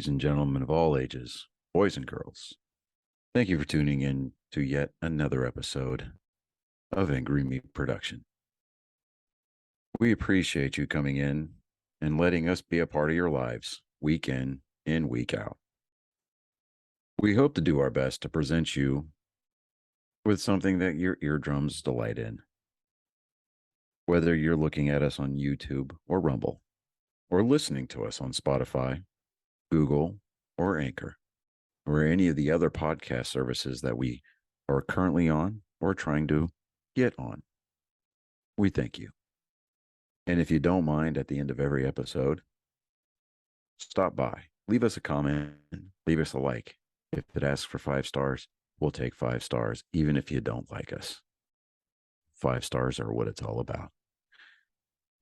ladies and gentlemen of all ages, boys and girls. Thank you for tuning in to yet another episode of Angry Meat Production. We appreciate you coming in and letting us be a part of your lives week in and week out. We hope to do our best to present you with something that your eardrums delight in. Whether you're looking at us on YouTube or Rumble, or listening to us on Spotify, Google, or Anchor, or any of the other podcast services that we are currently on or trying to get on, we thank you. And if you don't mind, at the end of every episode, stop by, leave us a comment, leave us a like. If it asks for 5 stars, we'll take 5 stars, even if you don't like us. 5 stars are what it's all about.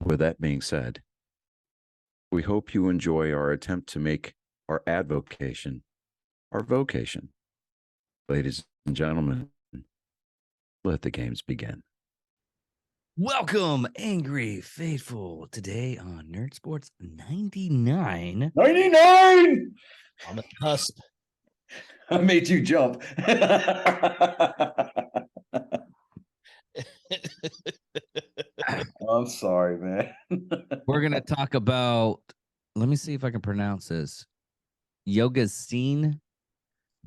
With that being said, we hope you enjoy our attempt to make our advocation our vocation. Ladies and gentlemen, let the games begin. Welcome, Angry Faithful, today on Nerd Sports 99. 99! On the cusp. I made you jump. I'm sorry, man. We're going to talk about, let me see if I can pronounce this, Yoga Scene.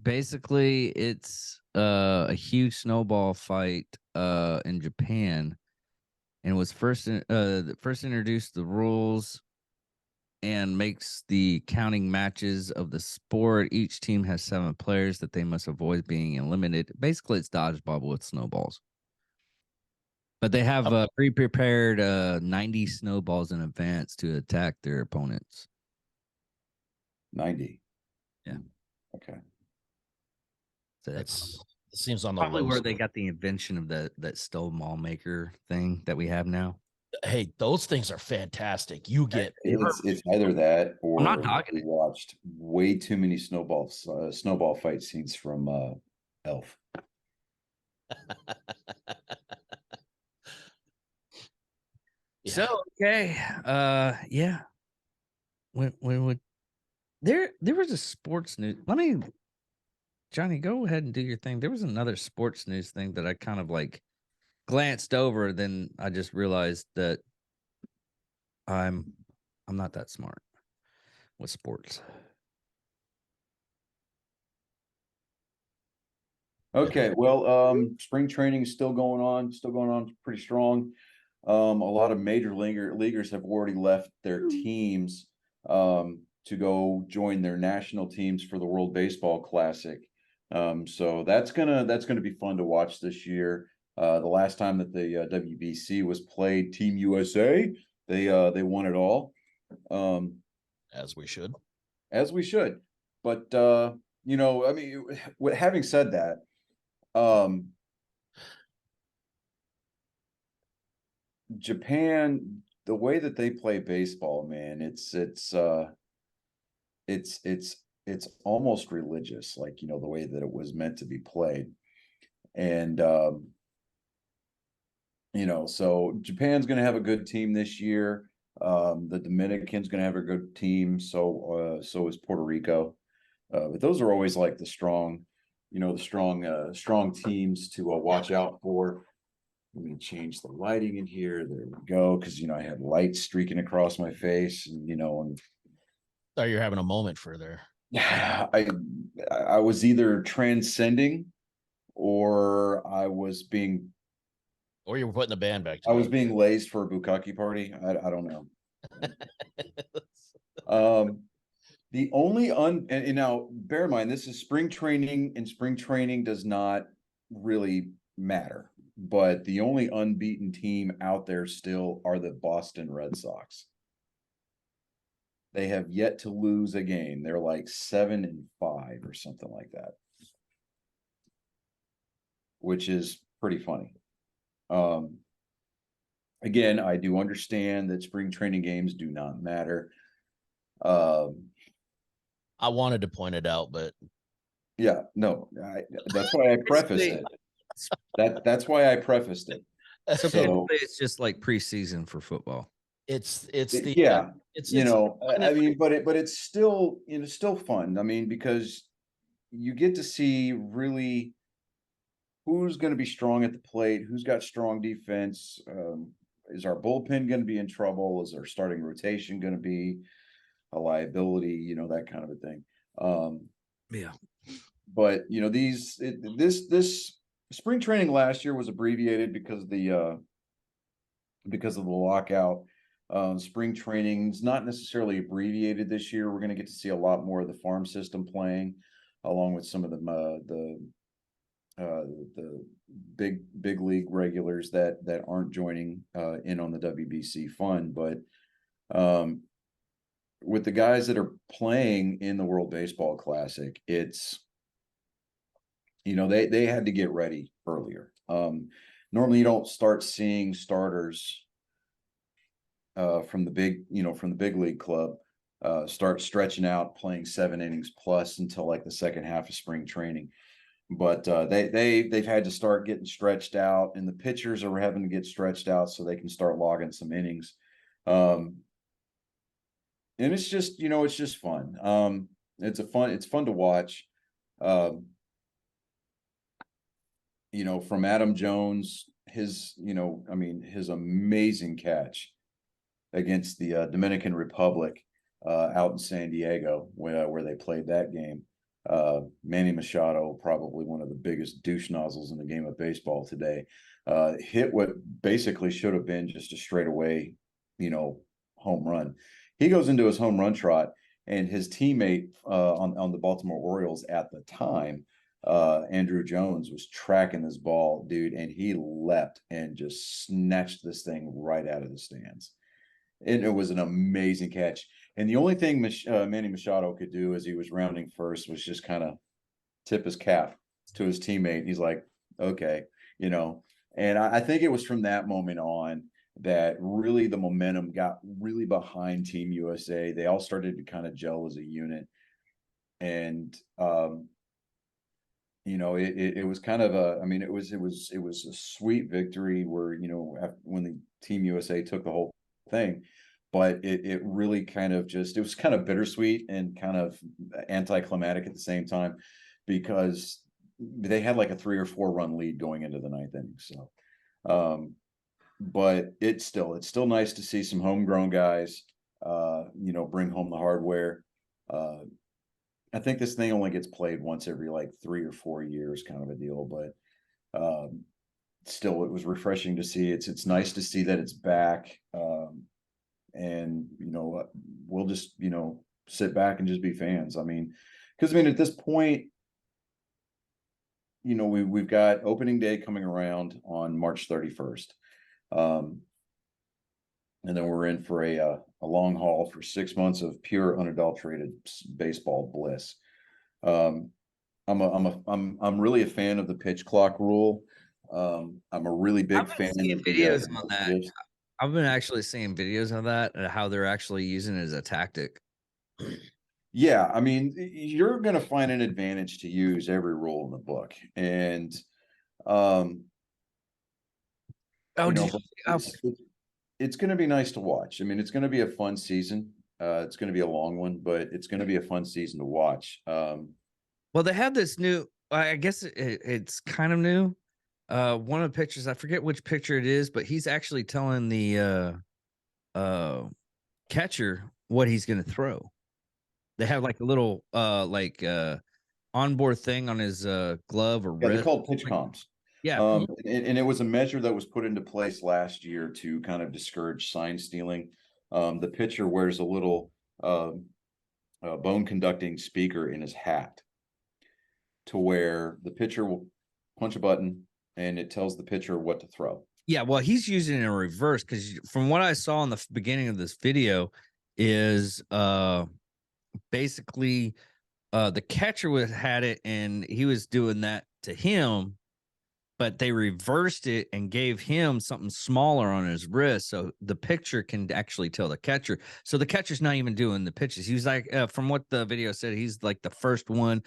Basically, it's a huge snowball fight in Japan, and was first introduced the rules and makes the counting matches of the sport. Each team has 7 players that they must avoid being eliminated. Basically, it's dodgeball with snowballs. But they have pre-prepared 90 snowballs in advance to attack their opponents. 90. Yeah. Okay. So It seems on the probably low where side. they got the invention of that snowball maker thing that we have now. Hey, those things are fantastic. You get It's either that or I'm not dogging we it. watched way too many snowball fight scenes from Elf. Yeah. So okay, yeah. When there was a sports news. Johnny, go ahead and do your thing. There was another sports news thing that I kind of like glanced over. Then I just realized that I'm not that smart with sports. Okay, well, spring training is still going on pretty strong. A lot of major leaguers have already left their teams to go join their national teams for the World Baseball Classic. So that's gonna be fun to watch this year. The last time that the WBC was played, Team USA, they won it all. as we should. As we should. But you know, I mean, having said that, Japan, the way that they play baseball, man, it's almost religious, like, you know, the way that it was meant to be played. And you know, so Japan's going to have a good team this year. The Dominican's going to have a good team. So is Puerto Rico. But those are always like the strong, you know, strong teams to watch out for. Let me change the lighting in here. There we go. Because, you know, I had light streaking across my face, and, you know, and Thought you're having a moment for there. I was either transcending or I was being Or you were putting the band back I was together. being lazed for a bukkake party. I don't know. The only and now bear in mind, this is spring training, and spring training does not really matter. But the only unbeaten team out there still are the Boston Red Sox. They have yet to lose a game. They're like 7-5 or something like that, which is pretty funny. Again, I do understand that spring training games do not matter. I wanted to point it out, but Yeah, no, that's why I prefaced it. That's why I prefaced it. So So basically, it's just like preseason for football. It's Yeah, it's you know, kind I of- mean, but it's still, you know, still fun. I mean, because you get to see really who's going to be strong at the plate, who's got strong defense. Is our bullpen going to be in trouble? Is our starting rotation going to be a liability? You know, that kind of a thing. Yeah. But you know, this spring training last year was abbreviated because of the lockout. Spring training's not necessarily abbreviated this year. We're going to get to see a lot more of the farm system playing, along with some of the big league regulars that aren't joining in on the WBC fun. But with the guys that are playing in the World Baseball Classic, it's, you know, they had to get ready earlier. Normally you don't start seeing starters from the big league club start stretching out playing 7 innings plus until like the second half of spring training. But they've had to start getting stretched out, and the pitchers are having to get stretched out so they can start logging some innings. And it's just, you know, it's just fun. It's fun to watch. You know, from Adam Jones, his amazing catch against the Dominican Republic out in San Diego where they played that game. Manny Machado, probably one of the biggest douche nozzles in the game of baseball today, hit what basically should have been just a straightaway, you know, home run. He goes into his home run trot, and his teammate on the Baltimore Orioles at the time, Andrew Jones, was tracking this ball, dude, and he leapt and just snatched this thing right out of the stands. And it was an amazing catch. And the only thing Manny Machado could do as he was rounding first was just kind of tip his cap to his teammate. And he's like, okay, you know. And I think it was from that moment on that really the momentum got really behind Team USA. They all started to kind of gel as a unit. And you know, it was kind of it was a sweet victory where, you know, when the Team USA took the whole thing. But it really kind of it was kind of bittersweet and kind of anticlimactic at the same time, because they had like a 3 or 4 run lead going into the 9th inning. So, but it's still nice to see some homegrown guys, you know, bring home the hardware. I think this thing only gets played once every like 3 or 4 years, kind of a deal. But still, it was refreshing to see. It's nice to see that it's back. And you know, we'll just, you know, sit back and just be fans. I mean, because at this point, you know, we've got opening day coming around on March 31st, and then we're in for a long haul for 6 months of pure unadulterated baseball bliss. I'm really a fan of the pitch clock rule. I'm a really big fan of videos on that. I've been actually seeing videos of that and how they're actually using it as a tactic. Yeah, I mean, you're going to find an advantage to use every rule in the book, and it's going to be nice to watch. I mean, it's going to be a fun season. It's going to be a long one, but it's going to be a fun season to watch. Well, they have this new. I guess it's kind of new. One of the pictures, I forget which picture it is, but he's actually telling the catcher what he's going to throw. They have like a little onboard thing on his glove or wrist. They're called pitch comps. Yeah. And it was a measure that was put into place last year to kind of discourage sign stealing. The pitcher wears a little bone conducting speaker in his hat, to where the pitcher will punch a button and it tells the pitcher what to throw. Yeah, well, he's using it in reverse, because from what I saw in the beginning of this video is basically the catcher had it and he was doing that to him, but they reversed it and gave him something smaller on his wrist, so the pitcher can actually tell the catcher. So the catcher's not even doing the pitches. He was like, from what the video said, he's like the first one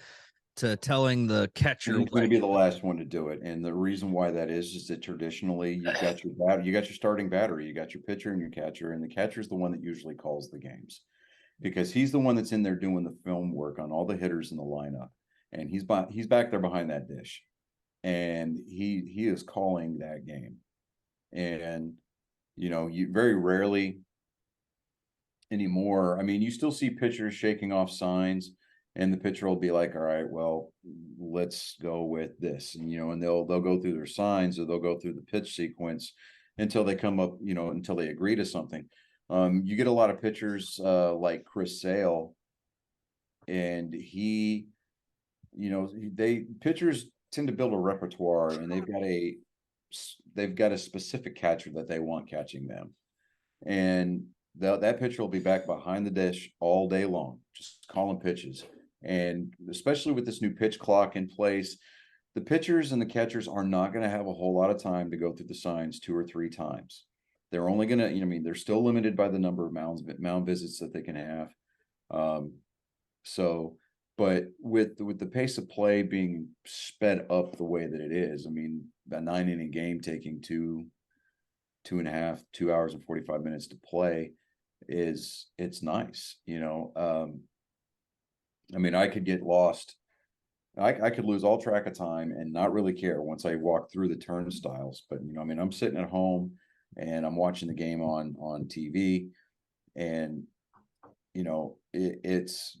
to telling the catcher. He's going to be the last one to do it, and the reason why that is that traditionally you've got you got your starting battery, you got your pitcher and your catcher, and the catcher is the one that usually calls the games because he's the one that's in there doing the film work on all the hitters in the lineup, and he's back there behind that dish, and he is calling that game, and you very rarely anymore. I mean, you still see pitchers shaking off signs. And the pitcher will be like, all right, well, let's go with this. And they'll go through their signs or they'll go through the pitch sequence until they come up, until they agree to something. You get a lot of pitchers like Chris Sale, and pitchers tend to build a repertoire, and they've got a specific catcher that they want catching them. And that pitcher will be back behind the dish all day long, just calling pitches. And especially with this new pitch clock in place, the pitchers and the catchers are not going to have a whole lot of time to go through the signs 2 or 3 times. They're only going to, they're still limited by the number of mound visits that they can have. But with the pace of play being sped up the way that it is, a 9-inning game taking 2 hours and 45 minutes to play it's nice. I could get lost. I could lose all track of time and not really care once I walk through the turnstiles. But I'm sitting at home and I'm watching the game on TV, and it's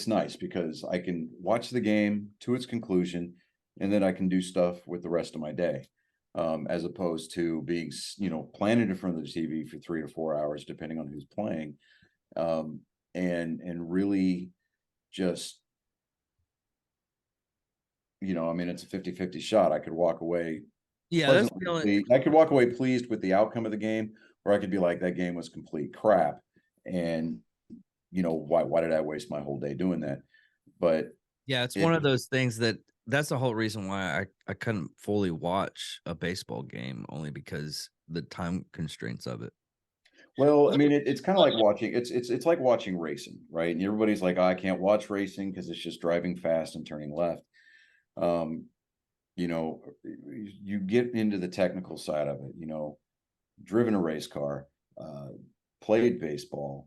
nice because I can watch the game to its conclusion, and then I can do stuff with the rest of my day, as opposed to being planted in front of the TV for 3 to 4 hours, depending on who's playing, and really just it's a 50-50 shot. I could walk away I could walk away pleased with the outcome of the game, or I could be like, that game was complete crap, and why did I waste my whole day doing that? But yeah, it's one of those things that's the whole reason why I couldn't fully watch a baseball game, only because the time constraints of it. Well, it's kind of like watching. It's like watching racing, right? And everybody's like, I can't watch racing because it's just driving fast and turning left. You get into the technical side of it. Driven a race car, played baseball.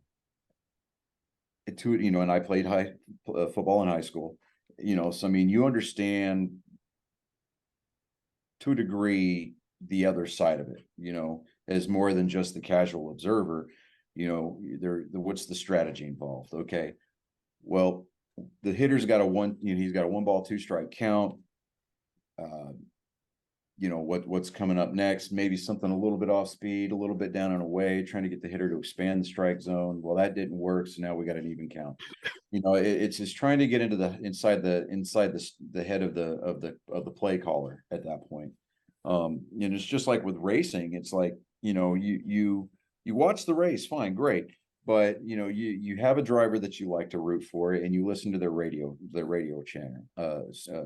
And I played football in high school. So you understand to a degree the other side of it. As more than just the casual observer, what's the strategy involved? Okay, well, the hitter's got he's got a 1-ball 2-strike count. What's coming up next? Maybe something a little bit off speed, a little bit down and away, trying to get the hitter to expand the strike zone. Well, that didn't work, so now we got an even count. It's just trying to get into the inside the head of the play caller at that point. It's just like with racing. It's like you watch the race, fine, great, but you have a driver that you like to root for, and you listen to their radio channel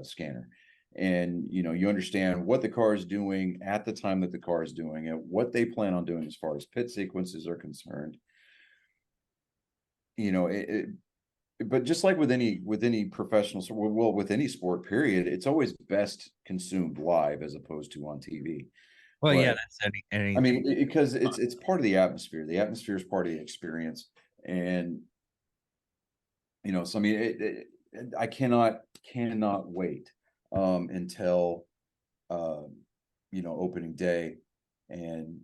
scanner, and you understand what the car is doing at the time that the car is doing it, what they plan on doing as far as pit sequences are concerned. But just like with any professional, with any sport period, it's always best consumed live as opposed to on TV. Well, yeah, that's any. Because it's part of the atmosphere. The atmosphere is part of the experience, and so I cannot wait until opening day, and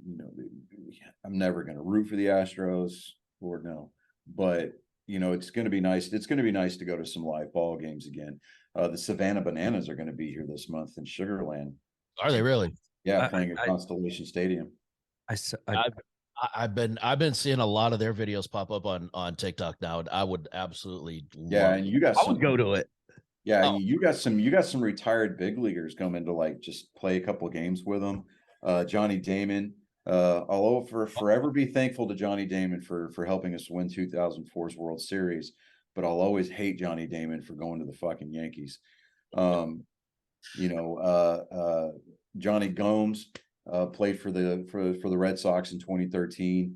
I'm never going to root for the Astros, Lord no, but it's going to be nice. It's going to be nice to go to some live ball games again. The Savannah Bananas are going to be here this month in Sugar Land. Are they really? Yeah, playing at Constellation Stadium. I've been seeing a lot of their videos pop up on TikTok now, and I would absolutely and you got I would go to it. Yeah, you got some retired big leaguers coming to just play a couple of games with them. Johnny Damon. I'll forever be thankful to Johnny Damon for helping us win 2004's World Series, but I'll always hate Johnny Damon for going to the fucking Yankees. Johnny Gomes played for the Red Sox in 2013.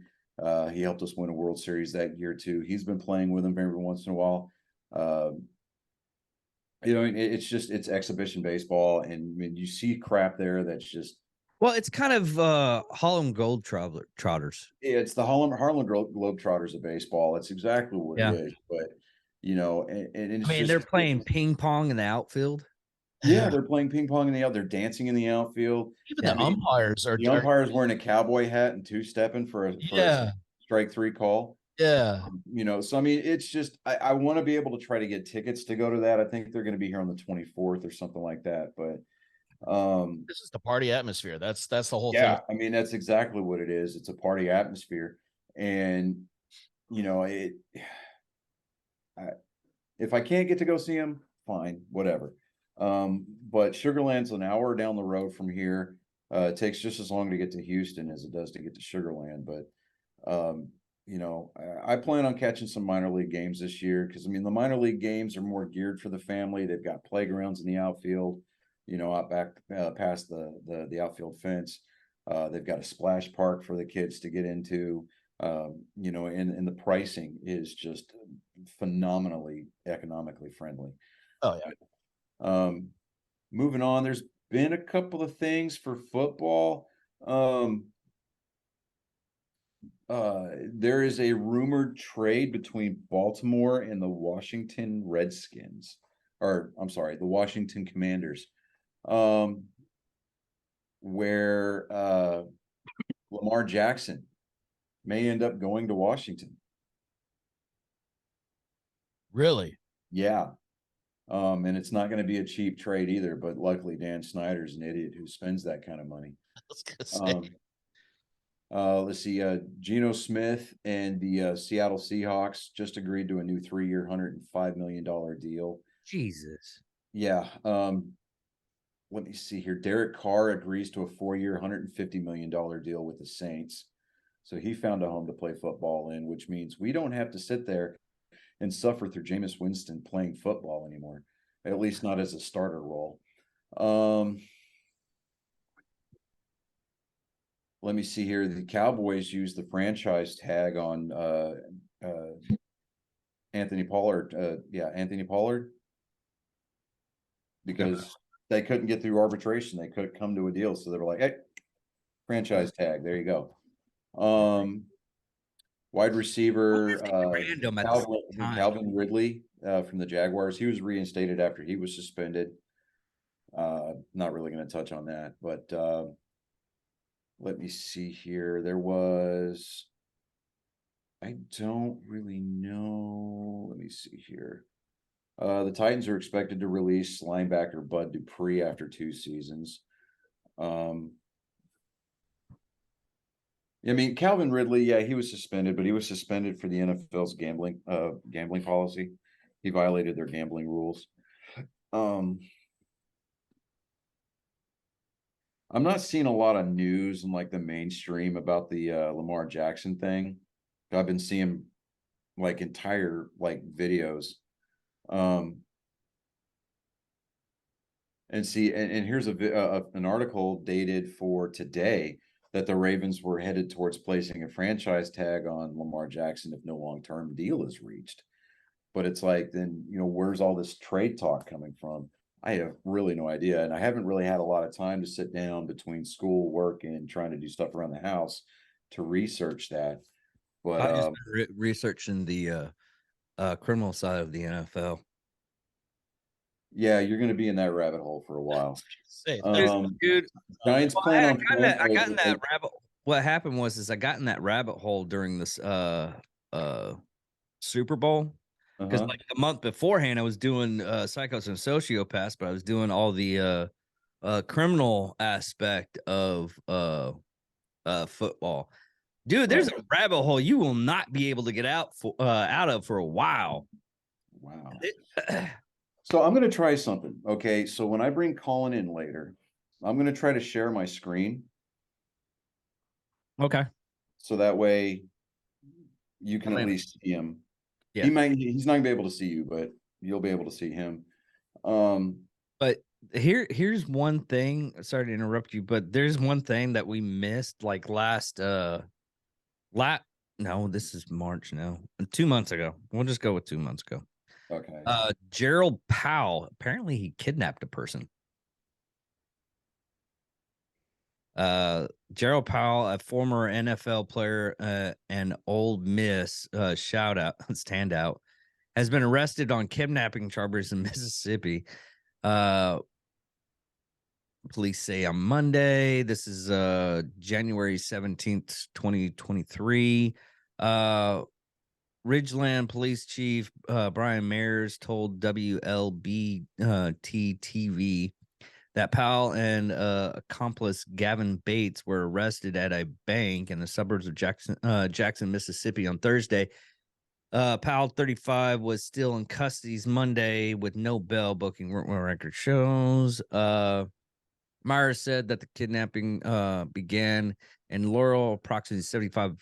He helped us win a World Series that year too. He's been playing with them every once in a while. it's exhibition baseball, and I mean, you see crap there that's just. Well, it's kind of Harlem Trotters. It's the Harlem Globetrotters of baseball. It's exactly what Yeah. it is. But and it's I mean, just, they're playing ping pong in the outfield. Yeah, they're playing ping pong in the out. They're dancing in the outfield. Even Yeah, the umpires are. The umpire's wearing a cowboy hat and two-stepping for a strike three call. Yeah. So I mean, it's just I want to be able to try to get tickets to go to that. I think they're going to be here on the 24th or something like that. But this is the party atmosphere. That's the whole yeah, thing. I mean, that's exactly what it is. It's a party atmosphere, and if I can't get to go see them, fine, whatever. But Sugarland's an hour down the road from here. It takes just as long to get to Houston as it does to get to Sugarland. But I plan on catching some minor league games this year because I mean the minor league games are more geared for the family. They've got playgrounds in the outfield, out back past the outfield fence. They've got a splash park for the kids to get into. And the pricing is just phenomenally economically friendly. Oh yeah. Moving on, there's been a couple of things for football. There is a rumored trade between Baltimore and the Washington Redskins, or I'm sorry, the Washington Commanders, where Lamar Jackson may end up going to Washington. Really? Yeah. And it's not going to be a cheap trade either, but luckily Dan Snyder's an idiot who spends that kind of money. I was gonna say. Let's see, Geno Smith and the Seattle Seahawks just agreed to a new 3-year, $105 million deal. Jesus. Yeah. Let me see here. Derek Carr agrees to a 4-year, $150 million deal with the Saints. So he found a home to play football in, which means we don't have to sit there and suffer through Jameis Winston playing football anymore, at least not as a starter role. Let me see here. The Cowboys used the franchise tag on Anthony Pollard. Anthony Pollard, because they couldn't get through arbitration. They couldn't come to a deal. So they were like, hey, franchise tag. There you go. Wide receiver random at Calvin Ridley from the Jaguars. He was reinstated after he was suspended. Not really going to touch on that, but let me see here. I don't really know. Let me see here. The Titans are expected to release linebacker Bud Dupree after 2 seasons. I mean, Calvin Ridley, yeah, he was suspended, but he was suspended for the NFL's gambling policy. He violated their gambling rules. I'm not seeing a lot of news in like the mainstream about the Lamar Jackson thing. I've been seeing like entire like videos. And here's an article dated for today that the Ravens were headed towards placing a franchise tag on Lamar Jackson if no long-term deal is reached. But it's like, then, where's all this trade talk coming from? I have really no idea. And I haven't really had a lot of time to sit down between school, work, and trying to do stuff around the house to research that. But I just been researching the criminal side of the NFL. Yeah, you're going to be in that rabbit hole for a while. Dude, Giants plan on. I got in that rabbit. What happened was I got in that rabbit hole during this Super Bowl, because like a month beforehand I was doing Psychos and Sociopaths, but I was doing all the criminal aspect of football. Dude, there's a rabbit hole you will not be able to get out of for a while. Wow. So I'm going to try something. Okay. So when I bring Colin in later, I'm going to try to share my screen. Okay. So that way you can at least see him. Yeah. He's not going to be able to see you, but you'll be able to see him. But here's one thing. Sorry to interrupt you, but there's one thing that we missed like no, this is March now. 2 months ago. We'll just go with 2 months ago. Okay. Gerald Powell, apparently he kidnapped a person. Gerald Powell, a former NFL player and Ole Miss standout, has been arrested on kidnapping charges in Mississippi. Police say on Monday, this is January 17th, 2023. Ridgeland Police Chief Brian Mayers told WLBT TV that Powell and accomplice Gavin Bates were arrested at a bank in the suburbs of Jackson, Mississippi on Thursday. Powell, 35, was still in custody Monday with no bail booking record shows. Myers said that the kidnapping began in Laurel, approximately 75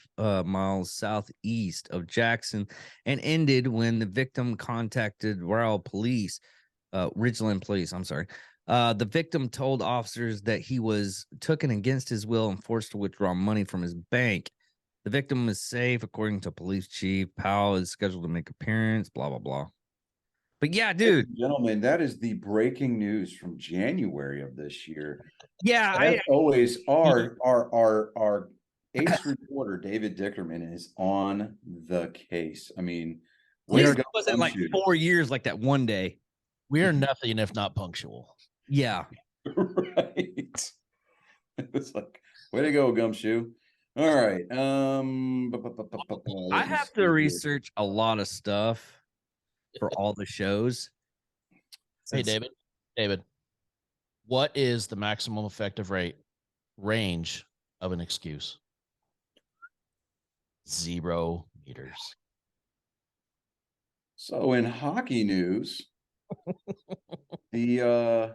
miles southeast of Jackson, and ended when the victim contacted Ridgeland Police. I'm sorry. The victim told officers that he was taken against his will and forced to withdraw money from his bank. The victim is safe, according to police chief. Powell is scheduled to make appearance, blah, blah, blah. But yeah, dude. Gentlemen, that is the breaking news from January of this year. Yeah, As always, our ace reporter, David Dickerman, is on the case. I mean, it wasn't like 4 years like that one day. We are nothing if not punctual. Yeah. Right. It's like, way to go, Gumshoe. All right. I have to research a lot of stuff for all the shows. Hey, David, what is the maximum effective range of an excuse? 0 meters. So in hockey news, the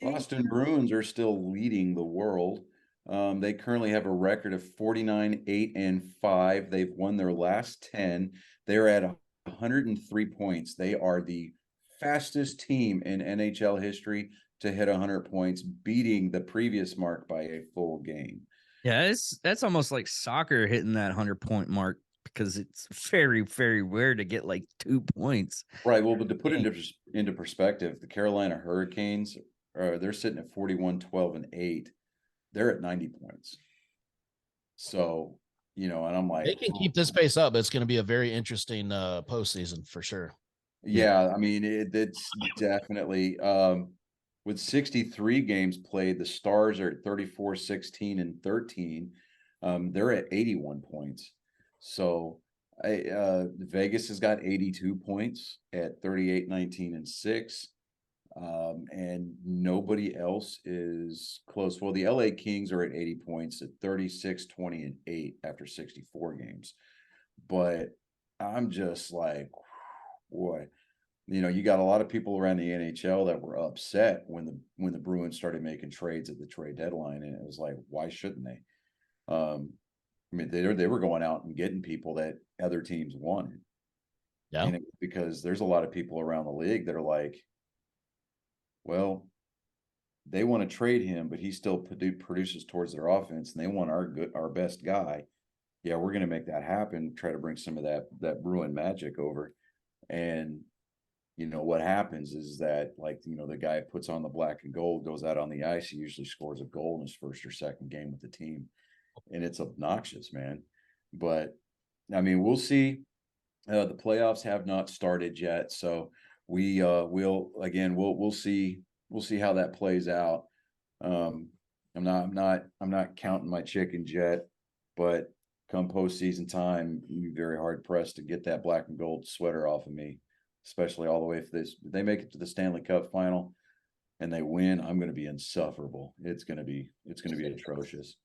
Boston Bruins are still leading the world. They currently have a record of 49-8-5. They've won their last 10. They're at 103 points. They are the fastest team in NHL history to hit 100 points, beating the previous mark by a full game. Yeah, that's almost like soccer hitting that 100-point mark, because it's very, very rare to get like 2 points. Right. Well, but to put it into perspective, the Carolina Hurricanes, they're sitting at 41-12-8. They're at 90 points. So, and I'm like, they can keep this pace up. It's going to be a very interesting postseason for sure. Yeah, I mean, it's definitely with 63 games played, the Stars are at 34, 16, and 13. They're at 81 points. So Vegas has got 82 points at 38, 19, and 6. And nobody else is close. Well, the LA Kings are at 80 points at 36, 20, and 8 after 64 games. But I'm just like, boy, you got a lot of people around the NHL that were upset when the Bruins started making trades at the trade deadline, and it was like, why shouldn't they? I mean, they were going out and getting people that other teams wanted. Yeah, and because there's a lot of people around the league that are like, well, they want to trade him, but he still produces towards their offense, and they want our best guy. Yeah, we're going to make that happen. Try to bring some of that Bruin magic over, and what happens is that, like, the guy puts on the black and gold, goes out on the ice. He usually scores a goal in his first or second game with the team, and it's obnoxious, man. But I mean, we'll see. The playoffs have not started yet, so we'll see how that plays out. I'm not counting my chickens yet, but come postseason time, you'd be very hard pressed to get that black and gold sweater off of me, especially all the way for this. If they make it to the Stanley Cup final and they win, I'm going to be insufferable. It's going to be atrocious.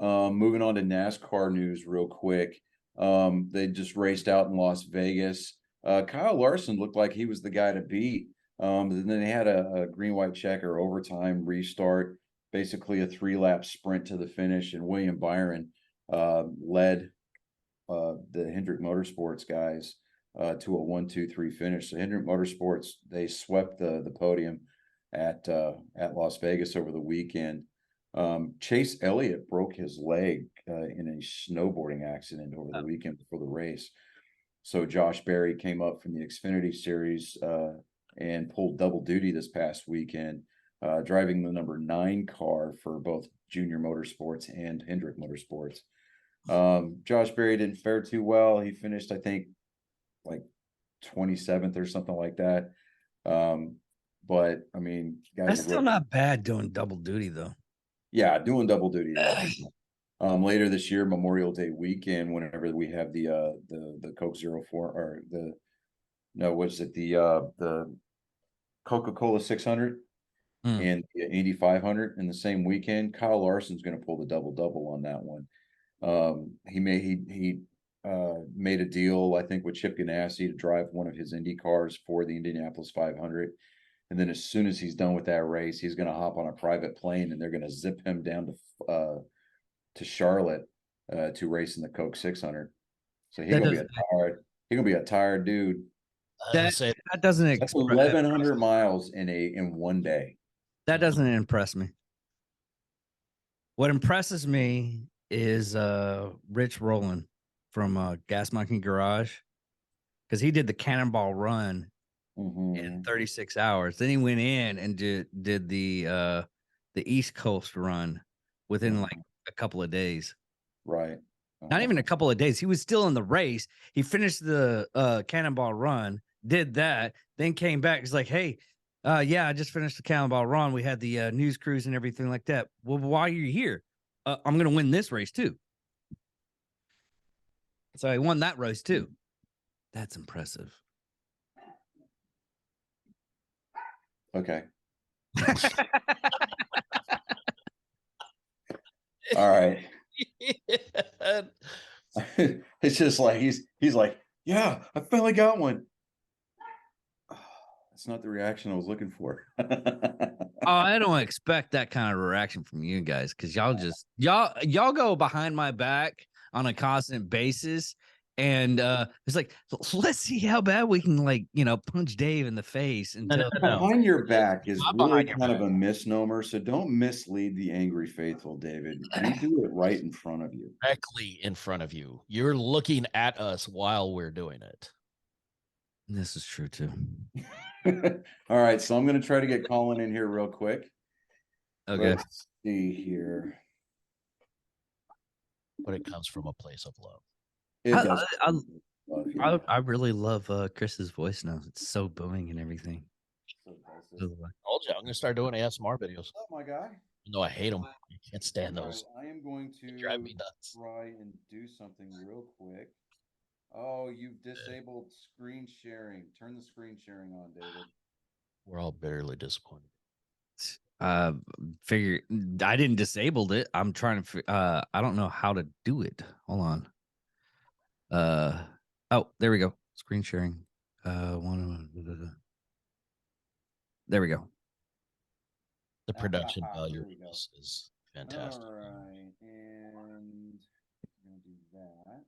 Moving on to NASCAR news real quick. They just raced out in Las Vegas. Kyle Larson looked like he was the guy to beat. Then they had a green-white checker overtime restart, basically a 3-lap sprint to the finish, and William Byron led the Hendrick Motorsports guys to a 1-2-3 finish. So Hendrick Motorsports, they swept the podium at Las Vegas over the weekend. Chase Elliott broke his leg in a snowboarding accident over the weekend before the race. So Josh Berry came up from the Xfinity Series and pulled double duty this past weekend, driving the number 9 car for both Junior Motorsports and Hendrick Motorsports. Josh Berry didn't fare too well. He finished, I think, like 27th or something like that. But I mean, guys, That's still not bad doing double duty though. yeah, doing double duty. Later this year, Memorial Day weekend, whenever we have the Coke 04 or what's it, the Coca-Cola 600 and the Indy 500 in the same weekend, Kyle Larson's going to pull the double on that one. He made a deal, I think, with Chip Ganassi to drive one of his Indy cars for the Indianapolis 500. And then as soon as he's done with that race, he's going to hop on a private plane and they're going to zip him down to Charlotte to race in the Coke 600. So he's gonna be a tired dude. That doesn't That's 1,100 miles in one day. That doesn't impress me. What impresses me is Rich Rowland from Gas Monkey Garage, because he did the Cannonball Run in 36 hours. Then he went in and did the East Coast Run within like a couple of days. Right. Not even a couple of days. He was still in the race. He finished the Cannonball Run, did that, then came back. He's like, hey, yeah, I just finished the Cannonball Run. We had the news crews and everything like that. Well, why are you here? I'm going to win this race too. So I won that race too. That's impressive. Okay. All right. It's just like he's like, yeah, I finally got one. That's not the reaction I was looking for. I don't expect that kind of reaction from you guys, because y'all go behind my back on a constant basis, and it's like, let's see how bad we can, like, punch Dave in the face until behind your back is really kind of a misnomer. So don't mislead the angry faithful, David. We do it right in front of you. Directly in front of you. You're looking at us while we're doing it. This is true too. All right, so I'm going to try to get Colin in here real quick. Okay. Let's see here. But it comes from a place of love. It does. I really love Chris's voice now. It's so booming and everything. I told you, I'm going to start doing ASMR videos. Oh, my guy. No, I hate them. I can't stand those. I am going to drive me nuts. Try and do something real quick. Oh, you've disabled screen sharing. Turn the screen sharing on, David. We're all bitterly disappointed. Figure I didn't disable it. I'm trying to I don't know how to do it. Hold on. Oh, there we go. Screen sharing. There we go. The production value is fantastic. All right, and I'm gonna do that.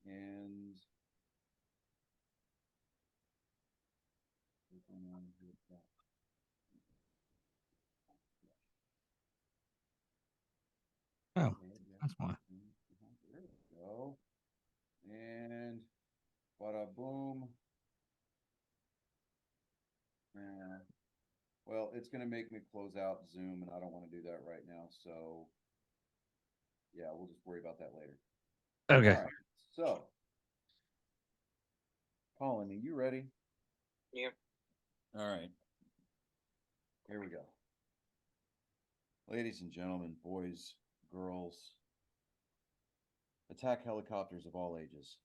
And oh, that's why. There we go. And bada boom. Well, it's going to make me close out Zoom, and I don't want to do that right now. So, yeah, we'll just worry about that later. Okay. All right, so, Colin, are you ready? Yeah. All right. Here we go. Ladies and gentlemen, boys, girls, attack helicopters of all ages.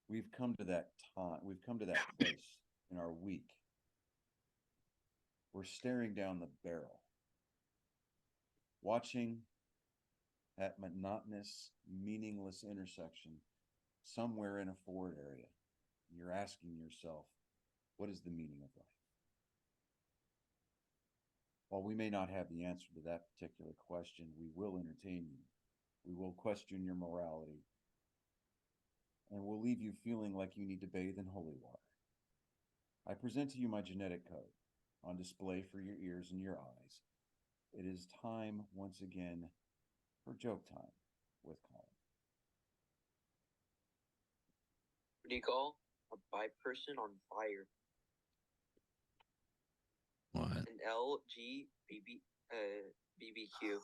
We've come to that time. We've come to that place in our week. We're staring down the barrel, watching that monotonous, meaningless intersection somewhere in a Ford area. You're asking yourself, what is the meaning of life? While we may not have the answer to that particular question, we will entertain you. We will question your morality. And we'll leave you feeling like you need to bathe in holy water. I present to you my genetic code on display for your ears and your eyes. It is time once again for Joke Time with Colin. What do you call a bi person on fire? What? An LGBT BBQ.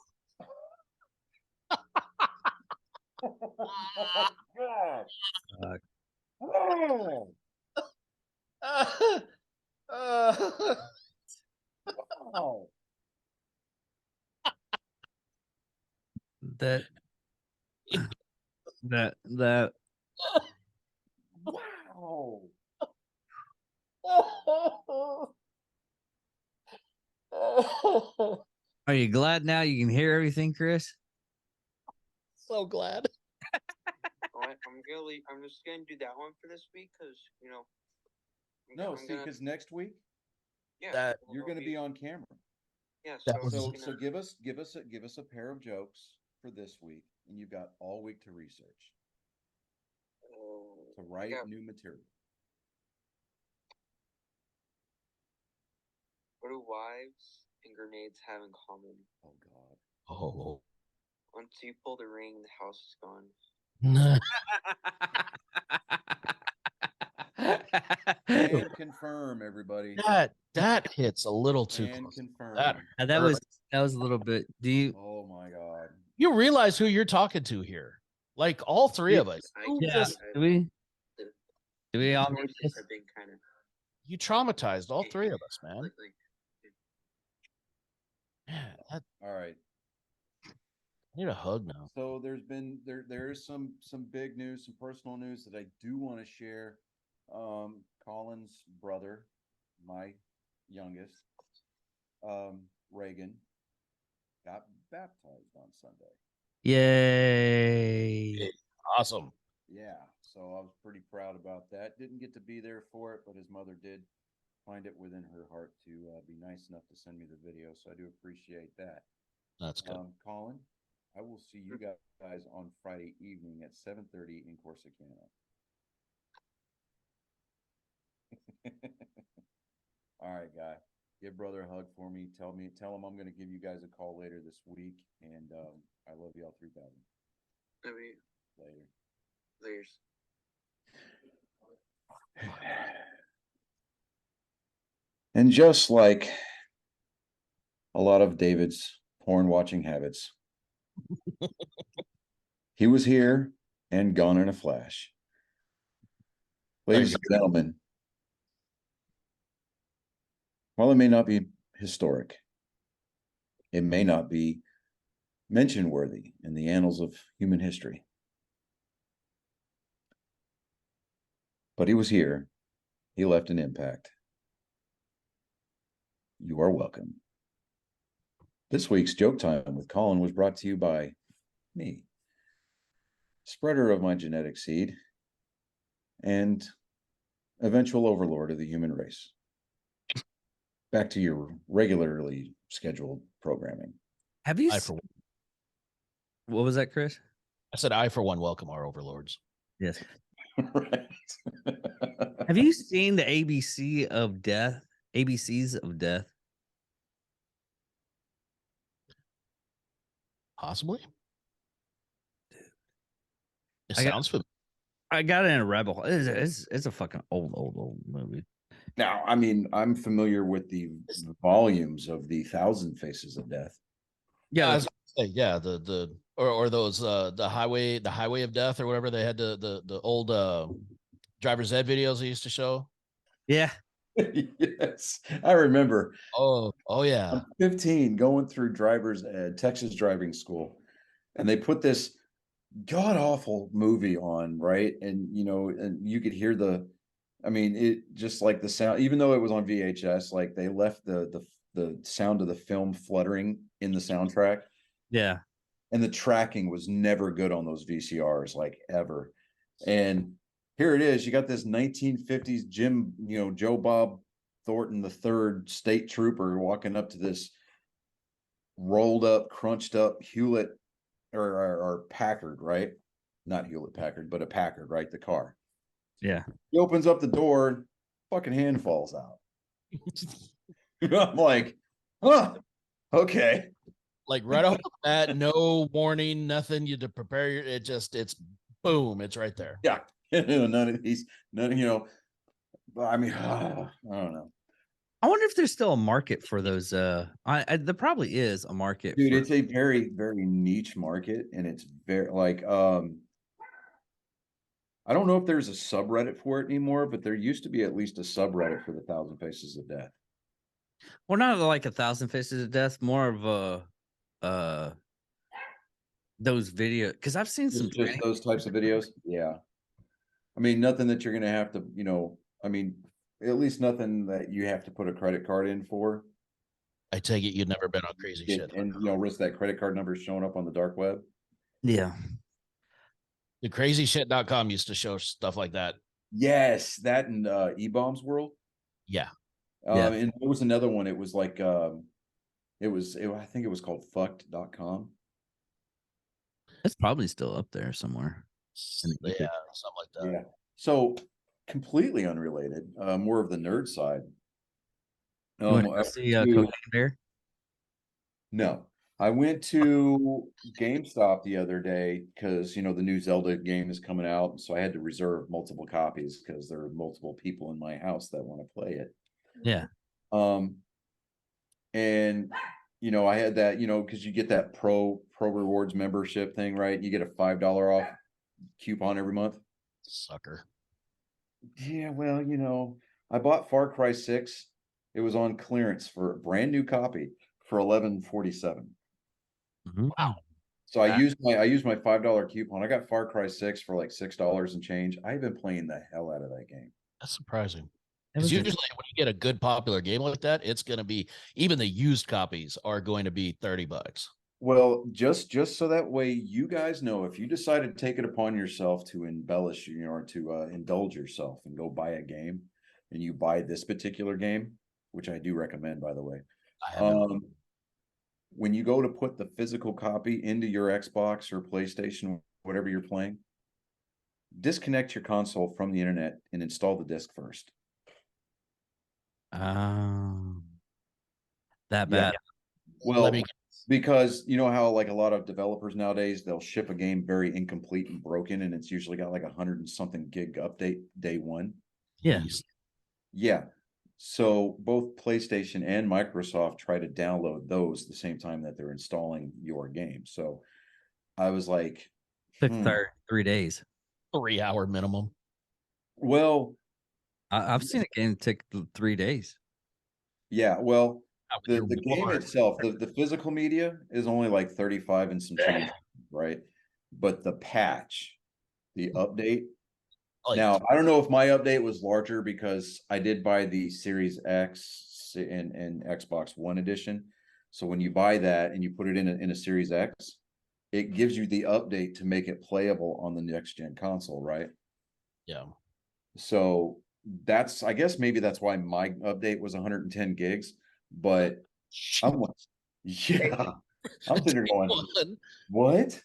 Oh. That Wow. Are you glad now you can hear everything, Chris? So glad. I'm just gonna do that one for this week because No, I'm see, gonna- because next week yeah, that- you're going to be on camera. Yeah, that so, was- So, I'm so gonna- give us a pair of jokes for this week, and you've got all week to research, to write yeah. new material. What do wives and grenades have in common? Oh God. Oh. Once you pull the ring, the house is gone. And confirm, everybody. that hits a little too And close. confirm. that was a little bit. Do you? Oh my God. You realize who you're talking to here? Like all three of us. I- Who Yeah. just- Do we? The- Do we the all? choices have been kind of you traumatized all three of us, man. like Man, I All right. need a hug now. So there is some big news, some personal news that I do want to share. Colin's brother, my youngest, Reagan, got baptized on Sunday. Yay! Awesome. Yeah, so I was pretty proud about that. Didn't get to be there for it, but his mother did find it within her heart to be nice enough to send me the video. So I do appreciate that. That's good. Colin, I will see you guys on Friday evening at 7:30 in Corsicana. All right, guy. Give brother a hug for me. Tell him I'm going to give you guys a call later this week, and I love y'all 3,000. maybe Later. there's And just like a lot of David's porn watching habits, he was here and gone in a flash. Ladies and gentlemen, while it may not be historic, it may not be mention worthy in the annals of human history, but he was here. He left an impact. You are welcome. This week's Joke Time with Colin was brought to you by me, spreader of my genetic seed and eventual overlord of the human race. Back to your regularly scheduled programming. Have you? I for one. What was that, Chris? I said I for one welcome our overlords. Yes. Right. Have you seen the ABCs of death? Possibly. It I got- sounds familiar. I got it in a Rebel. It's a fucking old movie. Now, I mean, I'm familiar with the volumes of the Thousand Faces of Death. I Yeah, was gonna say, yeah, the or those the highway of death or whatever they had the old driver's ed videos they used to show. yeah. Yes, I remember. Oh yeah. I'm 15 going through driver's ed, Texas driving school, and they put this god awful movie on, right? And and you could hear it just like the sound, even though it was on VHS, like they left the sound of the film fluttering in the soundtrack. Yeah. And the tracking was never good on those VCRs, like ever. And here it is. You got this 1950s Joe Bob Thornton III state trooper walking up to this rolled up, crunched up Hewlett or Packard, right? Not Hewlett Packard, but a Packard, right? The car. Yeah. He opens up the door, fucking hand falls out. I'm like, huh, okay. Like right off the bat, no warning, nothing. You to prepare your. It's boom. It's right there. Yeah. None of these. I mean, I don't know. I wonder if there's still a market for those. There probably is a market. Dude, for, it's a very, very niche market, and it's very like I don't know if there's a subreddit for it anymore, but there used to be at least a subreddit for the Thousand Faces of Death. well, not like 1,000 Faces of Death, more of a those video because I've seen some Just those types of videos. Yeah. I mean, nothing that you're gonna have to, I mean, at least nothing that you have to put a credit card in for. I take it you've never been on crazy shit. And risk that credit card number showing up on the dark web. Yeah. The crazyshit.com used to show stuff like that. Yes, that and E-Bombs World. Yeah. And there was another one. It was like I think it was called fucked.com. It's probably still up there somewhere. Yeah, something like that. Yeah. So completely unrelated, more of the nerd side. You want to see Cocaine Bear? No, I went to GameStop the other day because the new Zelda game is coming out, so I had to reserve multiple copies because there are multiple people in my house that want to play it. Yeah. And I had that, because you get that pro rewards membership thing, right? You get a $5 off coupon every month. Sucker. Yeah, well, I bought Far Cry 6. It was on clearance for a brand new copy for $11.47. Wow. So I used my $5 coupon. I got Far Cry 6 for like $6 and change. I've been playing the hell out of that game. That's surprising. Because usually when you get a good popular game like that, it's going to be, even the used copies are going to be $30. Well, just so that way you guys know, if you decide to take it upon yourself to embellish, or to indulge yourself and go buy a game, and you buy this particular game, which I do recommend, by the way. When you go to put the physical copy into your Xbox or PlayStation, whatever you're playing, disconnect your console from the internet and install the disc first. That bad. Well, because you know how like a lot of developers nowadays, they'll ship a game very incomplete and broken, and it's usually got like 100 and something gig update day one. Yeah. Yeah. So both PlayStation and Microsoft try to download those the same time that they're installing your game. So I was like, 3 days. 3 hour minimum. Well, I've seen a game take 3 days. Yeah, well, the game itself, the physical media is only like 35 and some change, right? But the patch, the update. Now, I don't know if my update was larger because I did buy the Series X and Xbox One edition. So when you buy that and you put it in a Series X, it gives you the update to make it playable on the next gen console, right? Yeah. So I guess maybe that's why my update was 110 gigs, but I'm like, yeah, I'm sitting there going, what?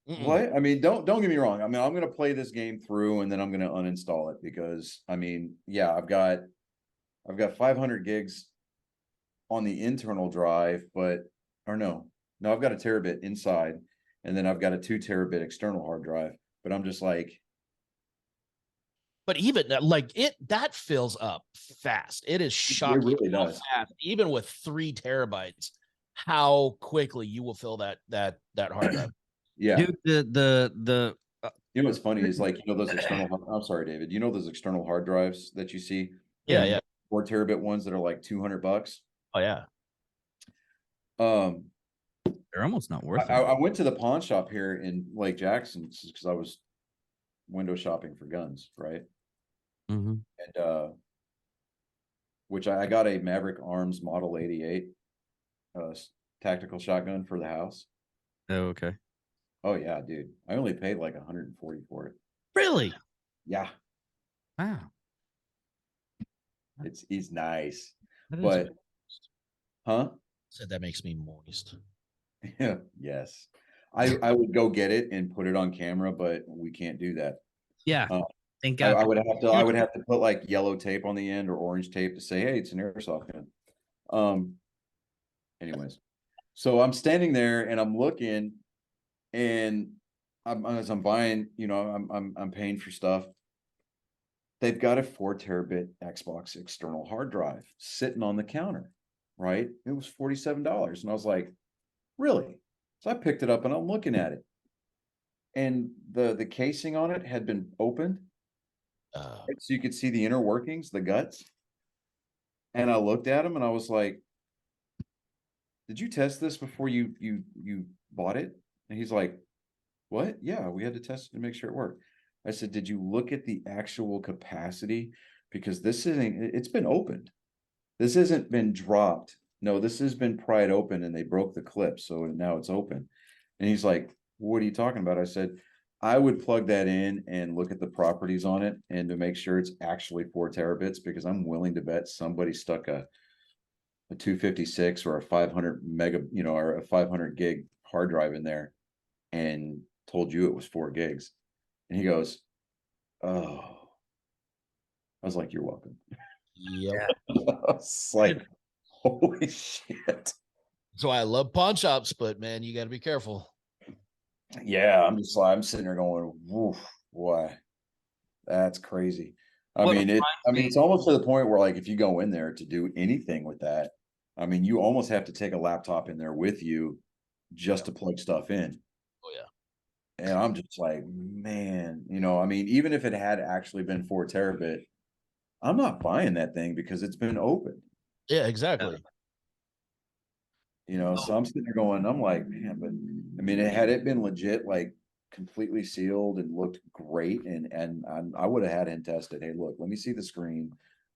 What? I mean, don't get me wrong. I mean, I'm gonna play this game through and then I'm gonna uninstall it because I mean, yeah, I've got 500 gigs on the internal drive, but I've got a terabit inside, and then I've got a 2 terabit external hard drive. But I'm just like, but even like that fills up fast. It is shocking. It really does. Fast, even with 3 terabytes, how quickly you will fill that hard drive. Yeah. Dude, the you know what's funny is like those external. I'm sorry, David. You know those external hard drives that you see? Yeah. 4 terabit ones that are like $200. Oh yeah. They're almost not worth it. I went to the pawn shop here in Lake Jackson because I was window shopping for guns, right? Mm-hmm. And which I got a Maverick Arms Model 88 tactical shotgun for the house. Oh, okay. Oh yeah, dude. I only paid like 140 for it. Really? Yeah. Wow. He's nice. But huh? Said that makes me moist. Yeah, yes. I would go get it and put it on camera, but we can't do that. Yeah. Thank God. I would have to put like yellow tape on the end or orange tape to say, hey, it's an airsoft gun. Anyways. So I'm standing there and I'm looking, and as I'm buying, I'm paying for stuff. They've got a 4 terabit Xbox external hard drive sitting on the counter, right? It was $47. And I was like, really? So I picked it up and I'm looking at it. And the casing on it had been opened. So you could see the inner workings, the guts. And I looked at him and I was like, did you test this before you bought it? And he's like, what? Yeah, we had to test it to make sure it worked. I said, did you look at the actual capacity? Because it's been opened. This hasn't been dropped. No, this has been pried open and they broke the clip. So now it's open. And he's like, what are you talking about? I said, I would plug that in and look at the properties on it and to make sure it's actually 4 terabits, because I'm willing to bet somebody stuck a 256 or a 500 mega, or a 500 gig hard drive in there and told you it was 4 gigs. And he goes, oh, I was like, you're welcome. Yep. I was like, holy shit. That's why I love pawn shops, but man, you got to be careful. Yeah, I'm sitting there going, woof, boy, that's crazy. I What mean, reminds it's almost to the point where, like, if you go in there to do anything with that, I mean, you almost have to take a laptop in there with you just to plug stuff in. Oh yeah. And I'm just like, man, I mean, even if it had actually been 4 terabit, I'm not buying that thing because it's been opened. Yeah, exactly. So I'm sitting there going, I'm like, man, but I mean, had it been legit, like completely sealed and looked great, and I would have had him test it. Hey, look, let me see the screen,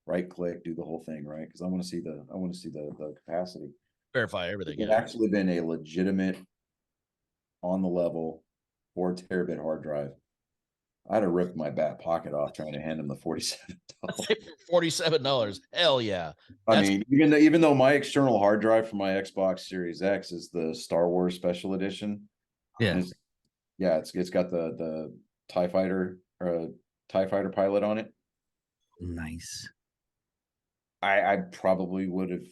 right click, do the whole thing, right? Because I want to see the capacity. Verify everything. It Yeah. actually been a legitimate, on the level, 4 terabit hard drive. I'd have ripped my back pocket off trying to hand him the $47. $47. Hell yeah. I mean, even though my external hard drive for my Xbox Series X is the Star Wars Special Edition. Yeah. It's got the TIE Fighter or TIE Fighter pilot on it. Nice. I probably would have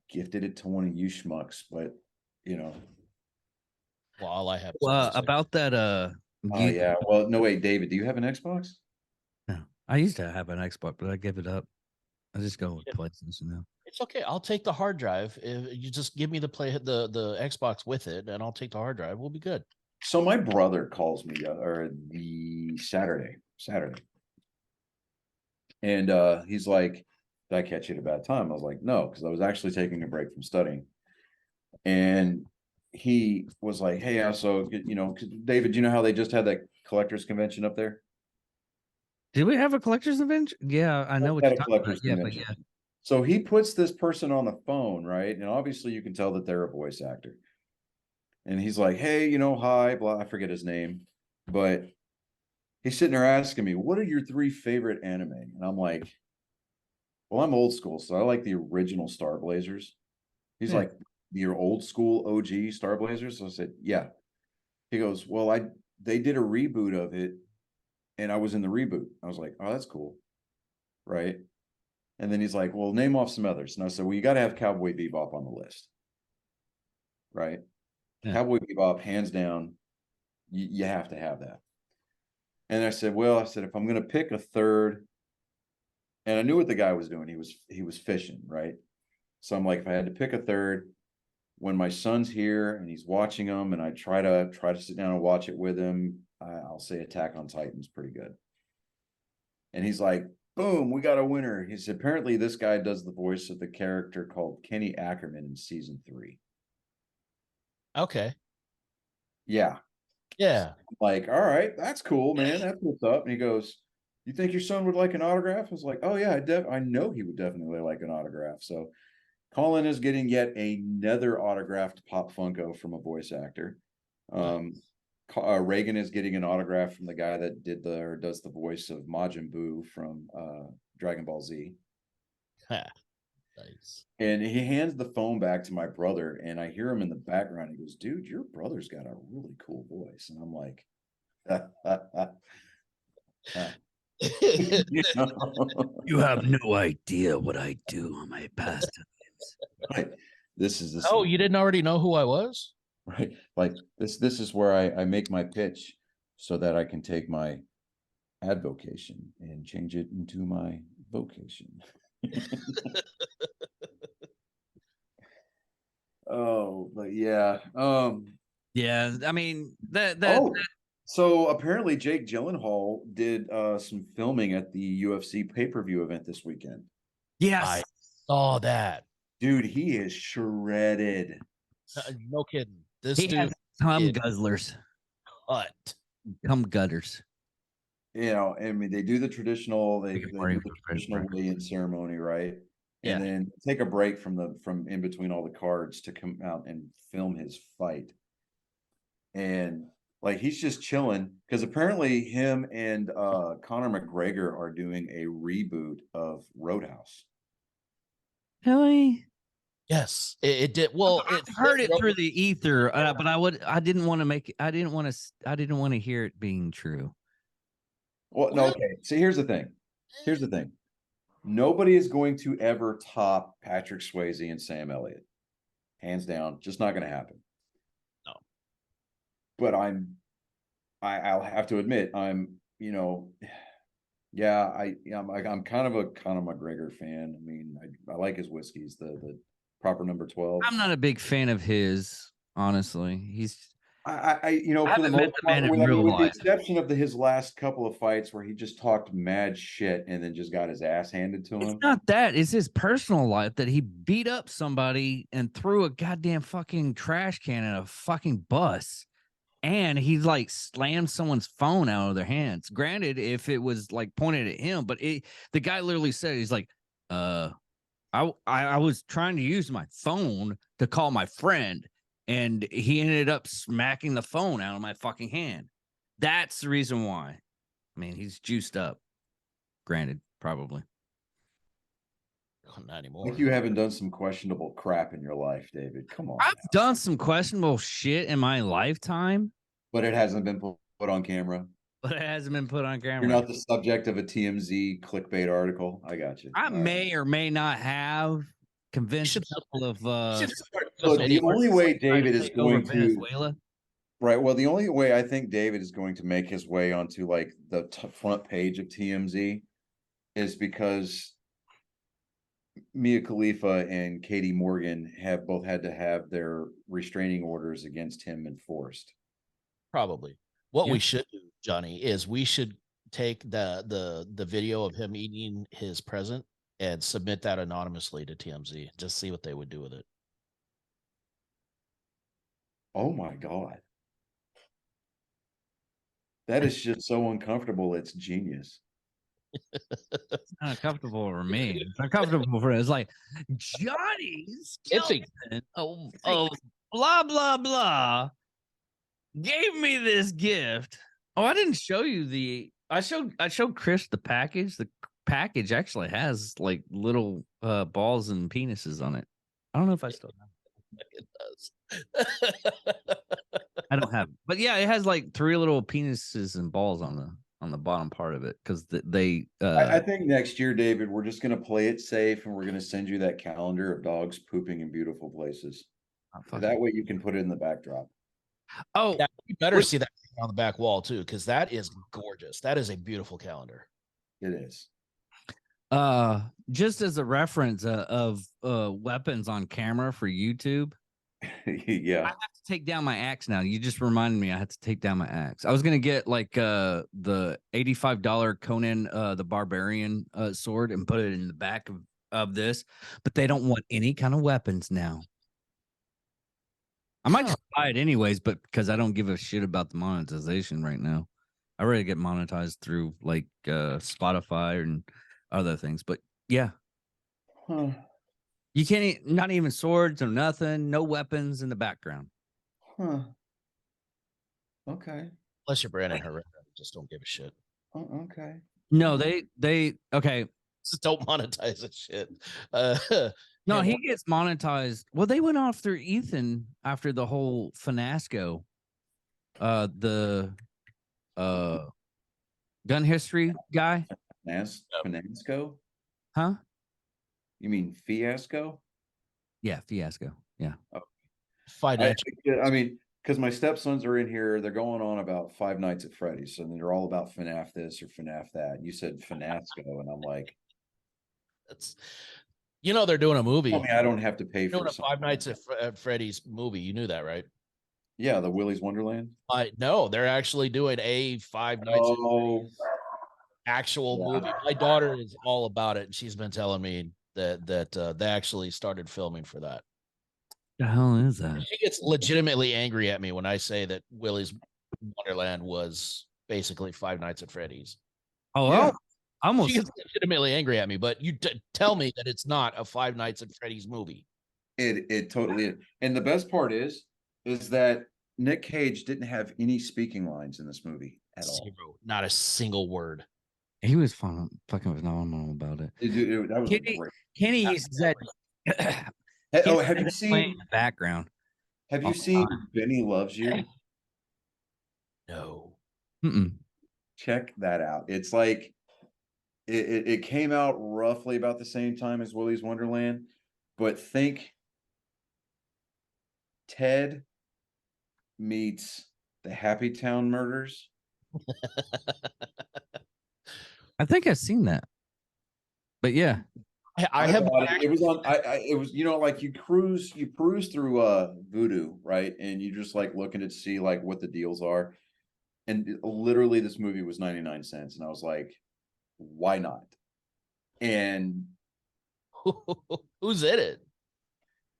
gifted it to one of you schmucks, but Well, all I have. is Well, a about that, oh yeah. Well, no, wait, David, do you have an Xbox? No, I used to have an Xbox, but I gave it up. I just go with PlayStation now. It's okay. I'll take the hard drive. If you just give me the Xbox with it, and I'll take the hard drive. We'll be good. So my brother calls me or the Saturday. And he's like, did I catch you at a bad time? I was like, no, because I was actually taking a break from studying. And he was like, hey, so David, you know how they just had that collectors convention up there? Did we have a collector's event? Yeah, I know what Had you're a talking about. collector's Yeah, but convention. yeah. So he puts this person on the phone, right? And obviously you can tell that they're a voice actor. And he's like, hey, hi, blah, I forget his name, but he's sitting there asking me, what are your 3 favorite anime? And I'm like, well, I'm old school, so I like the original Star Blazers. He's Yeah. like, your old school OG Star Blazers? So I said, yeah. He goes, well, they did a reboot of it, and I was in the reboot. I was like, oh, that's cool. Right. And then he's like, well, name off some others. And I said, well, you got to have Cowboy Bebop on the list. Right. Yeah. Cowboy Bebop, hands down, you have to have that. And I said, if I'm going to pick a third, and I knew what the guy was doing. He was fishing, right? So I'm like, if I had to pick a third, when my son's here and he's watching them, and I try to sit down and watch it with him, I'll say Attack on Titan's pretty good. And he's like, boom, we got a winner. He said, apparently this guy does the voice of the character called Kenny Ackerman in season 3. Okay. Yeah. Yeah. I'm like, all right, that's cool, man. That's what's up. And he goes, you think your son would like an autograph? I was like, oh yeah, I know he would definitely like an autograph. So Colin is getting yet another autographed Pop Funko from a voice actor. Reagan is getting an autograph from the guy that does the voice of Majin Buu from Dragon Ball Z. Nice. And he hands the phone back to my brother, and I hear him in the background. He goes, dude, your brother's got a really cool voice. And I'm like, You have no idea what I do on my pastimes. This is the Oh, you didn't already know who I was? right. Like this is where I make my pitch so that I can take my advocation and change it into my vocation. Oh, but yeah. Yeah, I mean that Oh, so apparently Jake Gyllenhaal did some filming at the UFC pay-per-view event this weekend. yes. I saw that. Dude, he is shredded. No kidding. This He dude has cum is guzzlers, cut. cum gutters. You know, I mean, they do the traditional, they Rick and do Morty the was traditional great. weigh-in ceremony, right? Yeah. And then take a break from in between all the cards to come out and film his fight. And like he's just chilling because apparently him and Conor McGregor are doing a reboot of Roadhouse. Really? Yes, it did. Well, I've heard it through the ether, but I didn't want to make it. I didn't want to hear it being true. Well, no, okay. So here's the thing. Here's the thing. Nobody is going to ever top Patrick Swayze and Sam Elliott. Hands down, just not going to happen. No. But I'll have to admit, yeah, I'm kind of a Conor McGregor fan. I mean, I like his whiskeys, the proper number 12. I'm not a big fan of his, honestly. He's I I for the haven't met most the man part, in with, I real mean, with the life. exception of his last couple of fights where he just talked mad shit and then just got his ass handed to It's him. not that. It's his personal life that he beat up somebody and threw a goddamn fucking trash can at a fucking bus. And he like slammed someone's phone out of their hands. Granted, if it was like pointed at him, but the guy literally said, he's like, I was trying to use my phone to call my friend, and he ended up smacking the phone out of my fucking hand. That's the reason why. I mean, he's juiced up. Granted, probably. Not anymore. Like you haven't done some questionable crap in your life, David. Come on. I've now. done some questionable shit in my lifetime, But it hasn't been put on camera. but it hasn't been put on camera. You're not the subject of a TMZ clickbait article. I got you. I All may or may not have convinced should- a couple of Look, the only way David is going to Venezuela. right. Well, the only way I think David is going to make his way onto like the front page of TMZ is because Mia Khalifa and Katie Morgan have both had to have their restraining orders against him enforced. Probably. What Yeah. we should do, Johnny, is we should take the video of him eating his present and submit that anonymously to TMZ. Just see what they would do with it. Oh my God. That is just so uncomfortable. It's genius. It's not uncomfortable for me. It's uncomfortable for it's like Johnny Skeleton, oh, blah blah blah gave me this gift. Oh, I didn't show you I showed Chris the package. The package actually has like little balls and penises on it. I don't know if I still have It does. I don't have it. But yeah, it has like 3 little penises and balls on the bottom part of it because they I think next year, David, we're just going to play it safe and we're going to send you that calendar of dogs pooping in beautiful places. That way you can put it in the backdrop. oh Yeah, you better see that on the back wall too, because that is gorgeous. That is a beautiful calendar. It is. just as a reference of weapons on camera for YouTube. I Yeah. have to take down my axe now. You just reminded me I had to take down my axe. I was gonna get like the $85 Conan the Barbarian sword and put it in the back of this, but they don't want any kind of weapons now. I might just buy it anyways, but because I don't give a shit about the monetization right now. I already get monetized through like Spotify and other things. But yeah, Huh. you can't not even swords or nothing, no weapons in the background. Huh. Okay. Unless you're Brandon Herrera, just don't give a shit. Oh, okay. No, they okay. Just don't monetize that shit. No, Yeah, he gets monetized. Well, they went off through Ethan after the whole Finasco, the gun history guy, Finasco? huh? You mean fiasco? Yeah, Fiasco. Financial. I mean, because my stepsons are in here, they're going on about Five Nights at Freddy's, and they're all about FNAF this or FNAF that. You said FNAFSCO, and I'm like, That's, they're doing a movie. tell me I don't have to pay They're for doing a something Five like Nights that. at Freddy's movie. You knew that, right? Yeah, the Willy's Wonderland. No, they're actually doing a Five Nights at Oh, Freddy's actual Yeah. movie. My daughter is all about it, and she's been telling me that they actually started filming for that. The hell is that? She gets legitimately angry at me when I say that Willy's Wonderland was basically Five Nights at Freddy's. Oh, Yeah. I almost. She gets legitimately angry at me, but you tell me that it's not a Five Nights at Freddy's movie. it totally is. And the best part is that Nick Cage didn't have any speaking lines in this movie at all. Zero, not a single word. He was fucking phenomenal about it. That was Kenny, great. Kenny said. Oh, have you playing in seen? the background? Have all you the seen time. Benny Loves You? No. Mm-mm. Check that out. It's like it came out roughly about the same time as Willy's Wonderland, but think Ted meets the Happy Town Murders. I think I've seen that, but yeah, I have It was on. It was like you peruse through Voodoo, right? And you just like looking to see like what the deals are. And literally, this movie was 99 cents, and I was like, why not? And who's in it?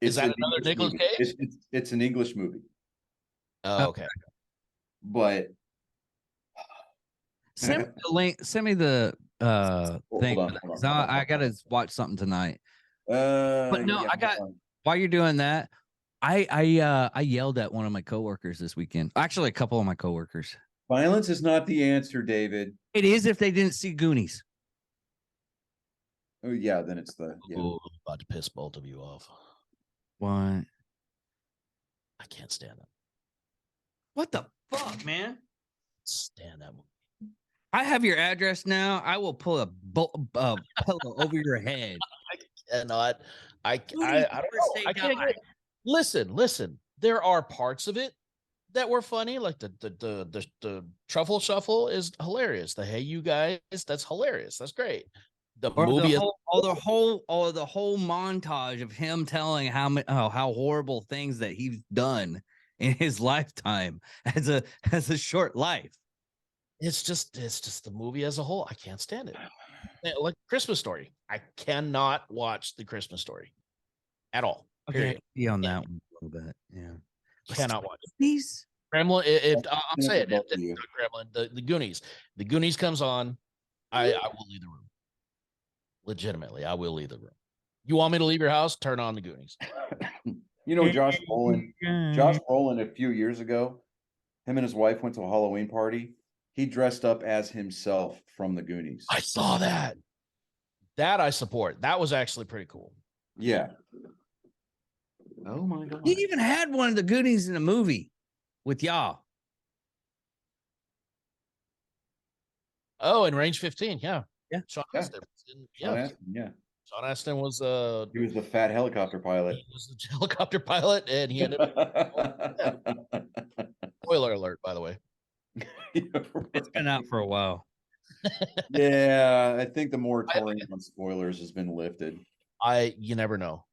Is that an another English Nicolas movie. Cage? It's an English movie, Oh, okay. but send me the link. Send me the Hold thing. on, for that, hold on, 'cause hold on, I hold gotta on. watch something tonight. But no, yeah, I got. hold on. While you're doing that, I yelled at one of my coworkers this weekend. Actually, a couple of my coworkers. Violence is not the answer, David. It is if they didn't see Goonies. Oh yeah, then it's the Ooh, I'm about to piss both of you off. What? I can't stand it. What the fuck, man? Stand that movie. I have your address now. I will pull a pillow over your head. Cannot. I Who don't do you know. say I can't died? get. Listen. There are parts of it that were funny, like the truffle shuffle is hilarious. The hey you guys, that's hilarious. That's great. The Or movie is the whole montage of him telling how horrible things that he's done in his lifetime as a short life. it's just the movie as a whole. I can't stand it. Like Christmas Story. I cannot watch the Christmas Story at all. Period. Be on that one a little bit. Yeah. Cannot watch it. These Gremlin. If I'm Yeah, saying both if of you. it's not Gremlin, the Goonies. The Goonies comes on. I will leave the room. Legitimately, I will leave the room. You want me to leave your house? Turn on the Goonies. Josh Brolin a few years ago, him and his wife went to a Halloween party. He dressed up as himself from the Goonies. I saw that. That I support. That was actually pretty cool. Yeah. Oh my god. He even had one of the Goonies in a movie with y'all. Oh, in Range 15, yeah. Yeah. Sean Yeah. Astin. Sean Astin, yeah. Sean Astin was He was the fat helicopter pilot. he was the helicopter pilot, and he ended up spoiler alert, by the way. It's been out for a while. Yeah, I think the moratorium on spoilers has been lifted. You never know.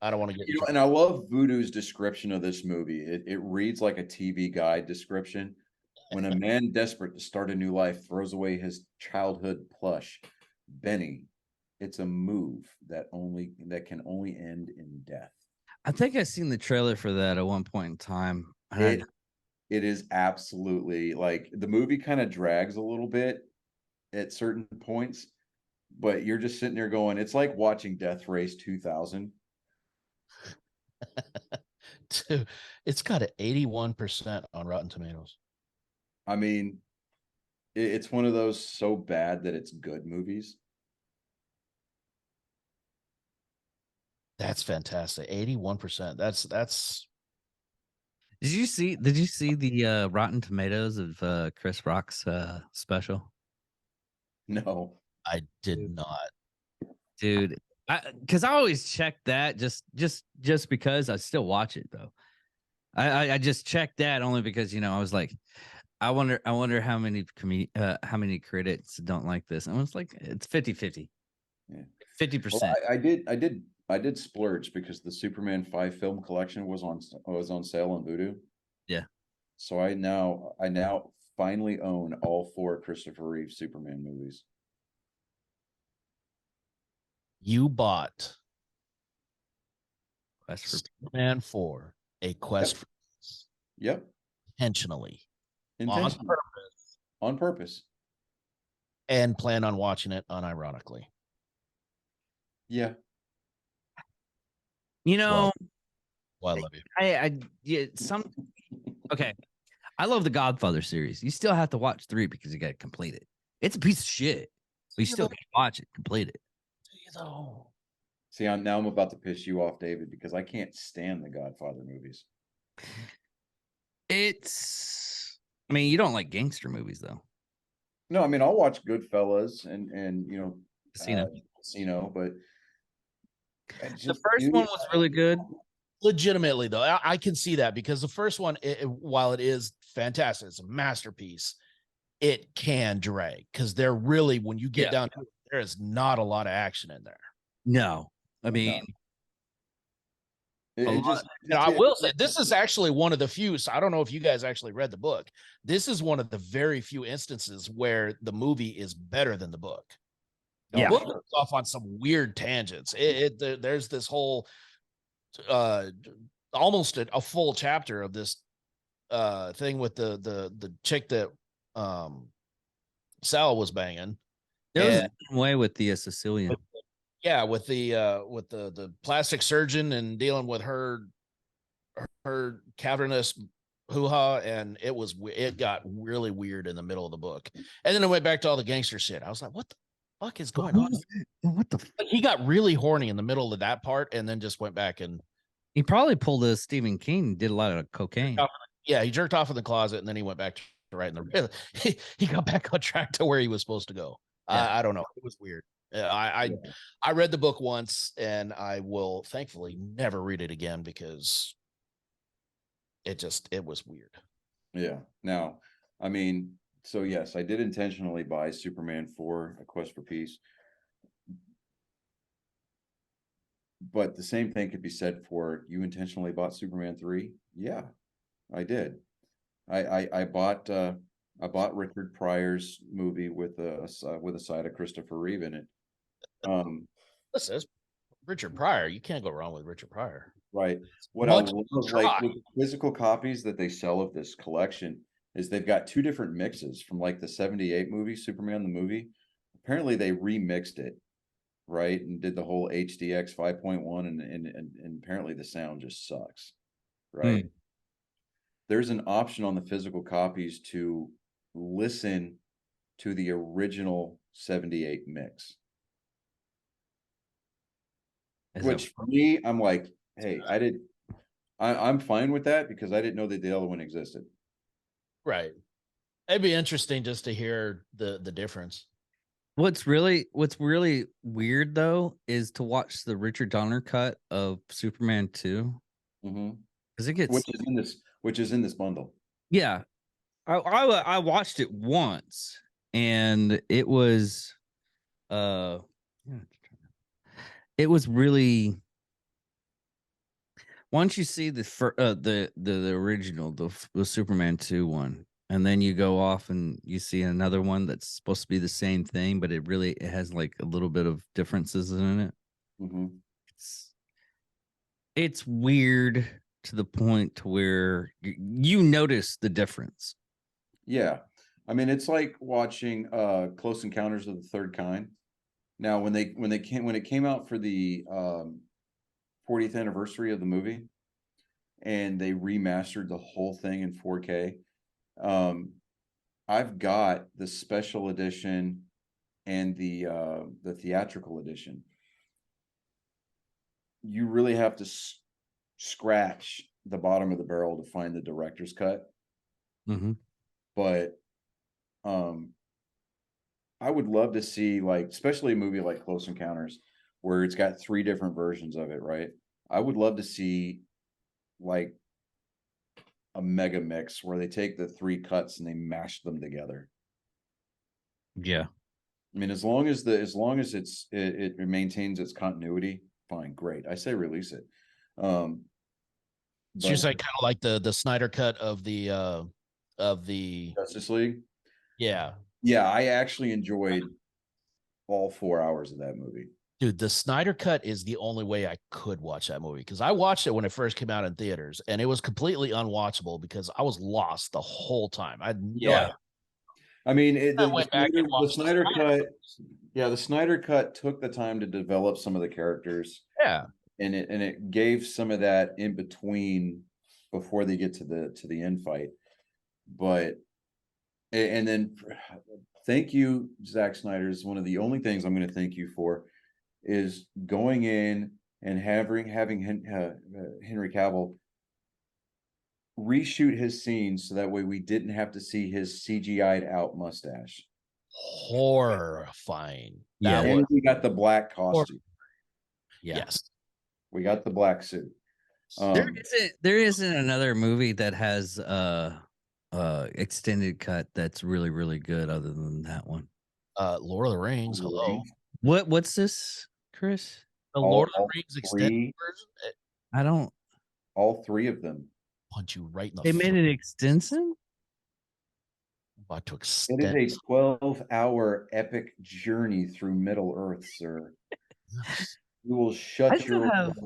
I don't want to get And I love Voodoo's description of this movie. It reads like a TV guide description. When a man desperate to start a new life throws away his childhood plush, Benny, it's a move that can only end in death. I think I seen the trailer for that at one point in time. It is absolutely like the movie kind of drags a little bit at certain points, but you're just sitting there going, it's like watching Death Race 2000. It's got an 81% on Rotten Tomatoes. I mean, it's one of those so bad that it's good movies. That's fantastic. 81%. That's Did you see the Rotten Tomatoes of Chris Rock's special? No. I did not. Dude, Because I always check that just because I still watch it though. I just checked that only because I was like, I wonder how many how many critics don't like this. And I was like, it's 50-50. Yeah. 50%. Well, I did splurge because the Superman 5 film collection was on sale on Vudu. Yeah. So I now finally own all 4 Christopher Reeve Superman movies. You bought Quest for Superman 4, A Quest for Peace, Yep. intentionally Intentionally. On purpose. and plan on watching it unironically. Yeah. Well, I love you. Okay. I love the Godfather series. You still have to watch 3 because you got to complete it. It's a piece of shit, but you still got to watch it, complete it. See, I'm about to piss you off, David, because I can't stand the Godfather movies. I mean, you don't like gangster movies though. No, I mean I'll watch Goodfellas and Casino. but The first one was really good. Legitimately, though, I can see that because the first one, while it is fantastic, it's a masterpiece, it can drag because they're really, when you get down to it, there is not a lot of action in there. No, I mean, and I will say, this is actually one of the few. So I don't know if you guys actually read the book. This is one of the very few instances where the movie is better than the book. The book goes off on some weird tangents. There's this whole almost a full chapter of this thing with the chick that Sal was banging. There was a way with the Sicilian. Yeah, with the plastic surgeon and dealing with her cavernous hoo-ha, and it got really weird in the middle of the book. And then it went back to all the gangster shit. I was like, what the fuck is going on? What the Like, he got really horny in the middle of that part and then just went back and he probably pulled a Stephen King, did a lot of cocaine. Yeah, he jerked off in the closet and then he went back to writing the he got back on track to where he was supposed to go. I don't know. It was weird. I read the book once and I will thankfully never read it again because it was weird. Yeah. Now, I mean, so yes, I did intentionally buy Superman 4, A Quest for Peace. But the same thing could be said for you intentionally bought Superman 3. Yeah, I did. I bought Richard Pryor's movie with a side of Christopher Reeve in it. Listen, it's Richard Pryor. You can't go wrong with Richard Pryor. Right. What I love, like with the physical copies that they sell of this collection, is they've got 2 different mixes from like the 78 movie, Superman the movie. Apparently they remixed it, right, and did the whole HDX 5.1 and apparently the sound just sucks, right? There's an option on the physical copies to listen to the original 78 mix. Which for me, I'm like, hey, I'm fine with that because I didn't know that the other one existed. Right. It'd be interesting just to hear the difference. What's really weird though is to watch the Richard Donner cut of Superman 2. Because it gets which is in this bundle. Yeah. I watched it once and it was really, once you see the original, the Superman 2 one, and then you go off and you see another one that's supposed to be the same thing, but it has like a little bit of differences in it. It's weird to the point to where you notice the difference. Yeah. I mean, it's like watching Close Encounters of the Third Kind. Now, when it came out for the 40th anniversary of the movie, and they remastered the whole thing in 4K, I've got the special edition and the theatrical edition. You really have to scratch the bottom of the barrel to find the director's cut. But I would love to see, like, especially a movie like Close Encounters, where it's got 3 different versions of it, right? I would love to see like a mega mix where they take the 3 cuts and they mash them together. Yeah. I mean, as long as it maintains its continuity, fine, great. I say release it. So you're But saying kind of like the Snyder cut of the Justice League, yeah. yeah, I actually enjoyed all 4 hours of that movie. Dude, the Snyder cut is the only way I could watch that movie because I watched it when it first came out in theaters and it was completely unwatchable because I was lost the whole time. I had no idea. I mean, I went back and the watched the Snyder Snyder cut. Yeah, the Snyder cut took the time to develop some of the characters, Yeah. and it gave some of that in between before they get to the end fight. But and then thank you, Zack Snyder. Is one of the only things I'm going to thank you for is going in and having Henry Cavill reshoot his scenes so that way we didn't have to see his CGI'd out mustache. Horrifying. Yeah. That And was, we got the black costume. Yeah. yes. We got the black suit. There isn't another movie that has extended cut that's really, really good other than that one. Lord of the Rings. Hello. What's this, Chris? The All- Lord of all the Rings extended three- version. I don't all 3 of them. Punch you right in the they made it extensive? about to It extend. is a 12-hour epic journey through Middle Earth, sir. You will I shut still your have-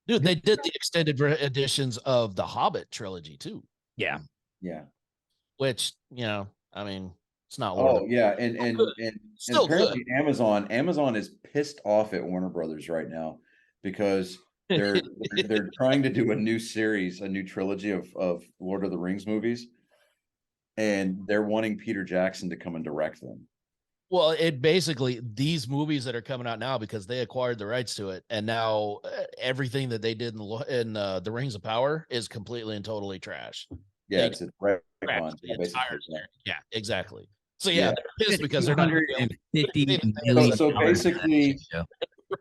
Dude, they did the extended editions of the Hobbit trilogy too, Yeah. yeah. which, I mean, it's not Lord of Oh the- yeah, and Still apparently Amazon is pissed off at Warner Brothers right now because they're trying to do a new series, a new trilogy of Lord of the Rings movies, and they're wanting Peter Jackson to come and direct them. Well, it basically these movies that are coming out now because they acquired the rights to it, and now everything that they did in the Rings of Power is completely and totally trash. Yeah, They it's a retcon, Scratch the basically, entire yeah. series. Yeah, exactly. So Yeah. they're pissed because they're not. 250 So, million. so dollars for that basically, shit show.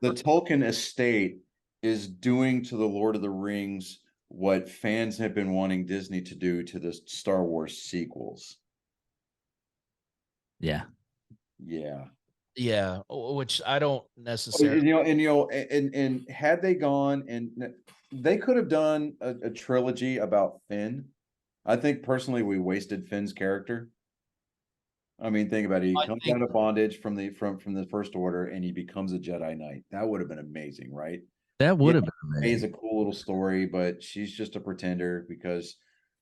the Tolkien estate is doing to the Lord of the Rings what fans have been wanting Disney to do to the Star Wars sequels. Yeah. Yeah. Yeah, which I don't And, necessarily. and had they gone and they could have done a trilogy about Finn. I think personally we wasted Finn's character. I mean, think about it. He I comes think- out of bondage from the First Order and he becomes a Jedi Knight. That would have been amazing, right? That would Yeah, have been Rey is amazing. a cool little story, but she's just a pretender because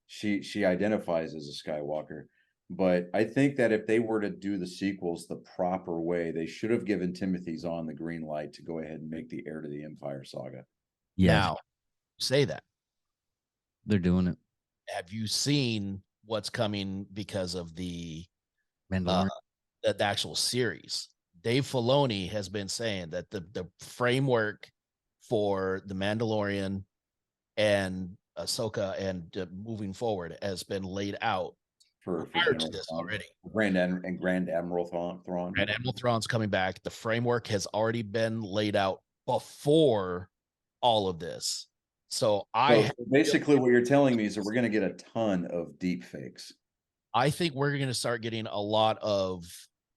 she identifies as a Skywalker. But I think that if they were to do the sequels the proper way, they should have given Timothy Zahn the green light to go ahead and make the Heir to the Empire saga. Yeah. Now, say that. They're doing it. Have you seen what's coming because of the Mandalorian. the actual series? Dave Filoni has been saying that the framework for the Mandalorian and Ahsoka and moving forward has been laid out For prior to General this Thrawn. already. Grand Admiral Thrawn. And Admiral Thrawn's coming back. The framework has already been laid out before all of this. So So basically, what you're telling me is that we're going to get a ton of deep fakes. I think we're going to start getting a lot of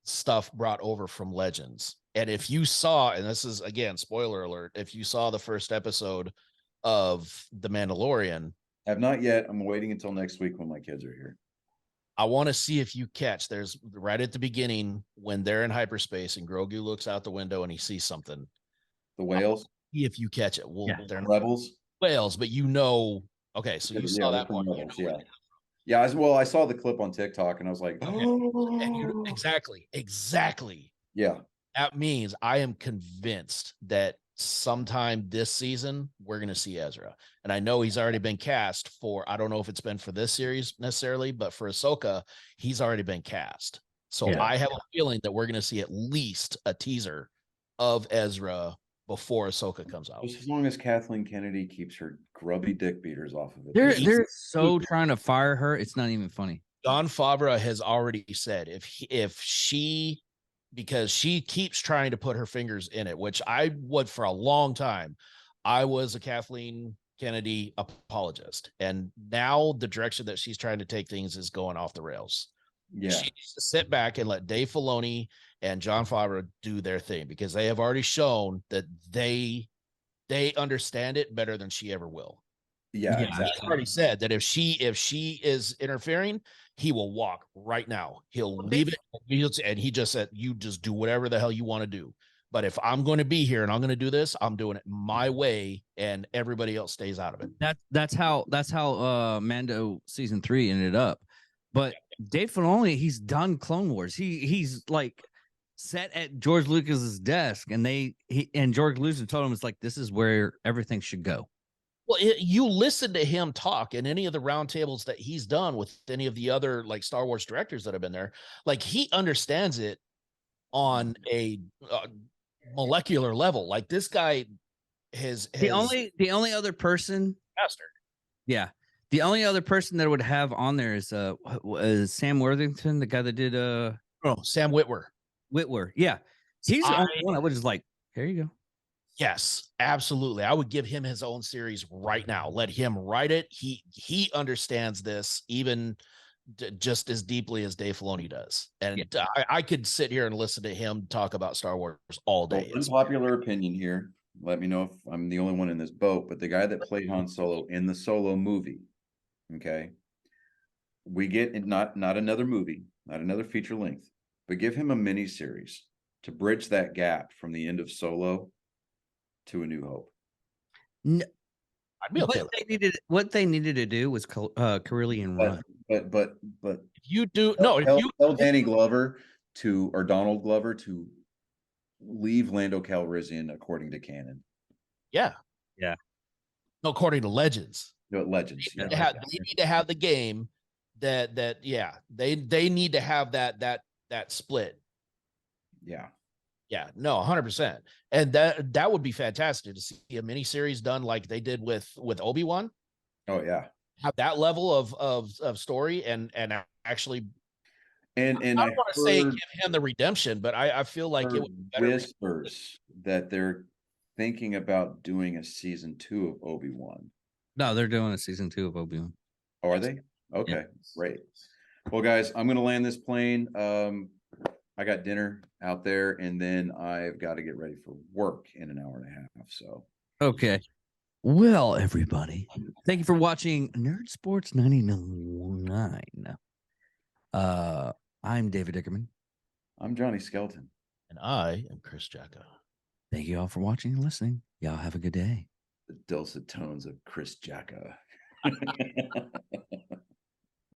stuff brought over from Legends. And if you saw, and this is again, spoiler alert, if you saw the first episode of The Mandalorian, Have not yet. I'm waiting until next week when my kids are here. I want to see if you catch. There's right at the beginning when they're in hyperspace and Grogu looks out the window and he sees something. The whales, See if you catch it. Well, Yeah. they're not rebels. whales, but okay, so you Yeah, saw they're that from one. Rebels, yeah. Yeah, well, I saw the clip on TikTok and I was like, And exactly. yeah, That means I am convinced that sometime this season we're going to see Ezra. And I know he's already been cast for, I don't know if it's been for this series necessarily, but for Ahsoka, he's already been cast. So Yeah. I have a feeling that we're going to see at least a teaser of Ezra before Ahsoka comes out. just as long as Kathleen Kennedy keeps her grubby dick beaters off of it. They're so trying to fire her. It's not even funny. John Favreau has already said if she because she keeps trying to put her fingers in it, which I would for a long time. I was a Kathleen Kennedy apologist, and now the direction that she's trying to take things is going off the rails. Yeah. She needs to sit back and let Dave Filoni and John Favreau do their thing, because they have already shown that they understand it better than she ever will. Yeah, Yeah, exactly. He's already said that if she is interfering, he will walk right now. He'll leave it, and he just said, "You just do whatever the hell you want to do. But if I'm going to be here and I'm going to do this, I'm doing it my way, and everybody else stays out of it." That's how Mando season 3 ended up. But Dave Filoni, he's done Clone Wars. He's like sat at George Lucas's desk, and George Lucas told him, it's like, this is where everything should go. Well, you listen to him talk in any of the roundtables that he's done with any of the other like Star Wars directors that have been there. Like, he understands it on a molecular level. Like, this guy has The only other person, mastered. yeah, the only other person that would have on there is Sam Worthington, the guy that did Sam Witwer. Yeah, he's the only one that was just like, here you go. Yes, absolutely. I would give him his own series right now. Let him write it. He understands this even just as deeply as Dave Filoni does. And I could sit here and listen to him talk about Star Wars all day. Well, unpopular opinion here. Let me know if I'm the only one in this boat, but the guy that played Han Solo in the Solo movie, okay, we get not another movie, not another feature length, but give him a mini series to bridge that gap from the end of Solo to A New Hope. No, I'd be okay. What they needed to do was Carillion Run. But if you do tell Danny Glover or Donald Glover to leave Lando Calrissian according to canon. Yeah. No, according to Legends. No, Legends. They need to have the game that they need to have that split. Yeah, no, 100%. And that would be fantastic to see a mini series done like they did with Obi-Wan. Oh yeah. Have that level of story and actually, and I don't want to say give him the redemption, but I feel like it would be better. Whispers that they're thinking about doing a season 2 of Obi-Wan. No, they're doing a season 2 of Obi-Wan. Oh, are they? Okay, yeah. Great. Well, guys, I'm gonna land this plane. I got dinner out there, and then I've got to get ready for work in an hour and a half. So okay. Well, everybody, thank you for watching Nerd Sports 99. I'm David Dickerman. I'm Johnny Skelton. And I am Chris Jacka. Thank you all for watching and listening. Y'all have a good day. The dulcet tones of Chris Jacka.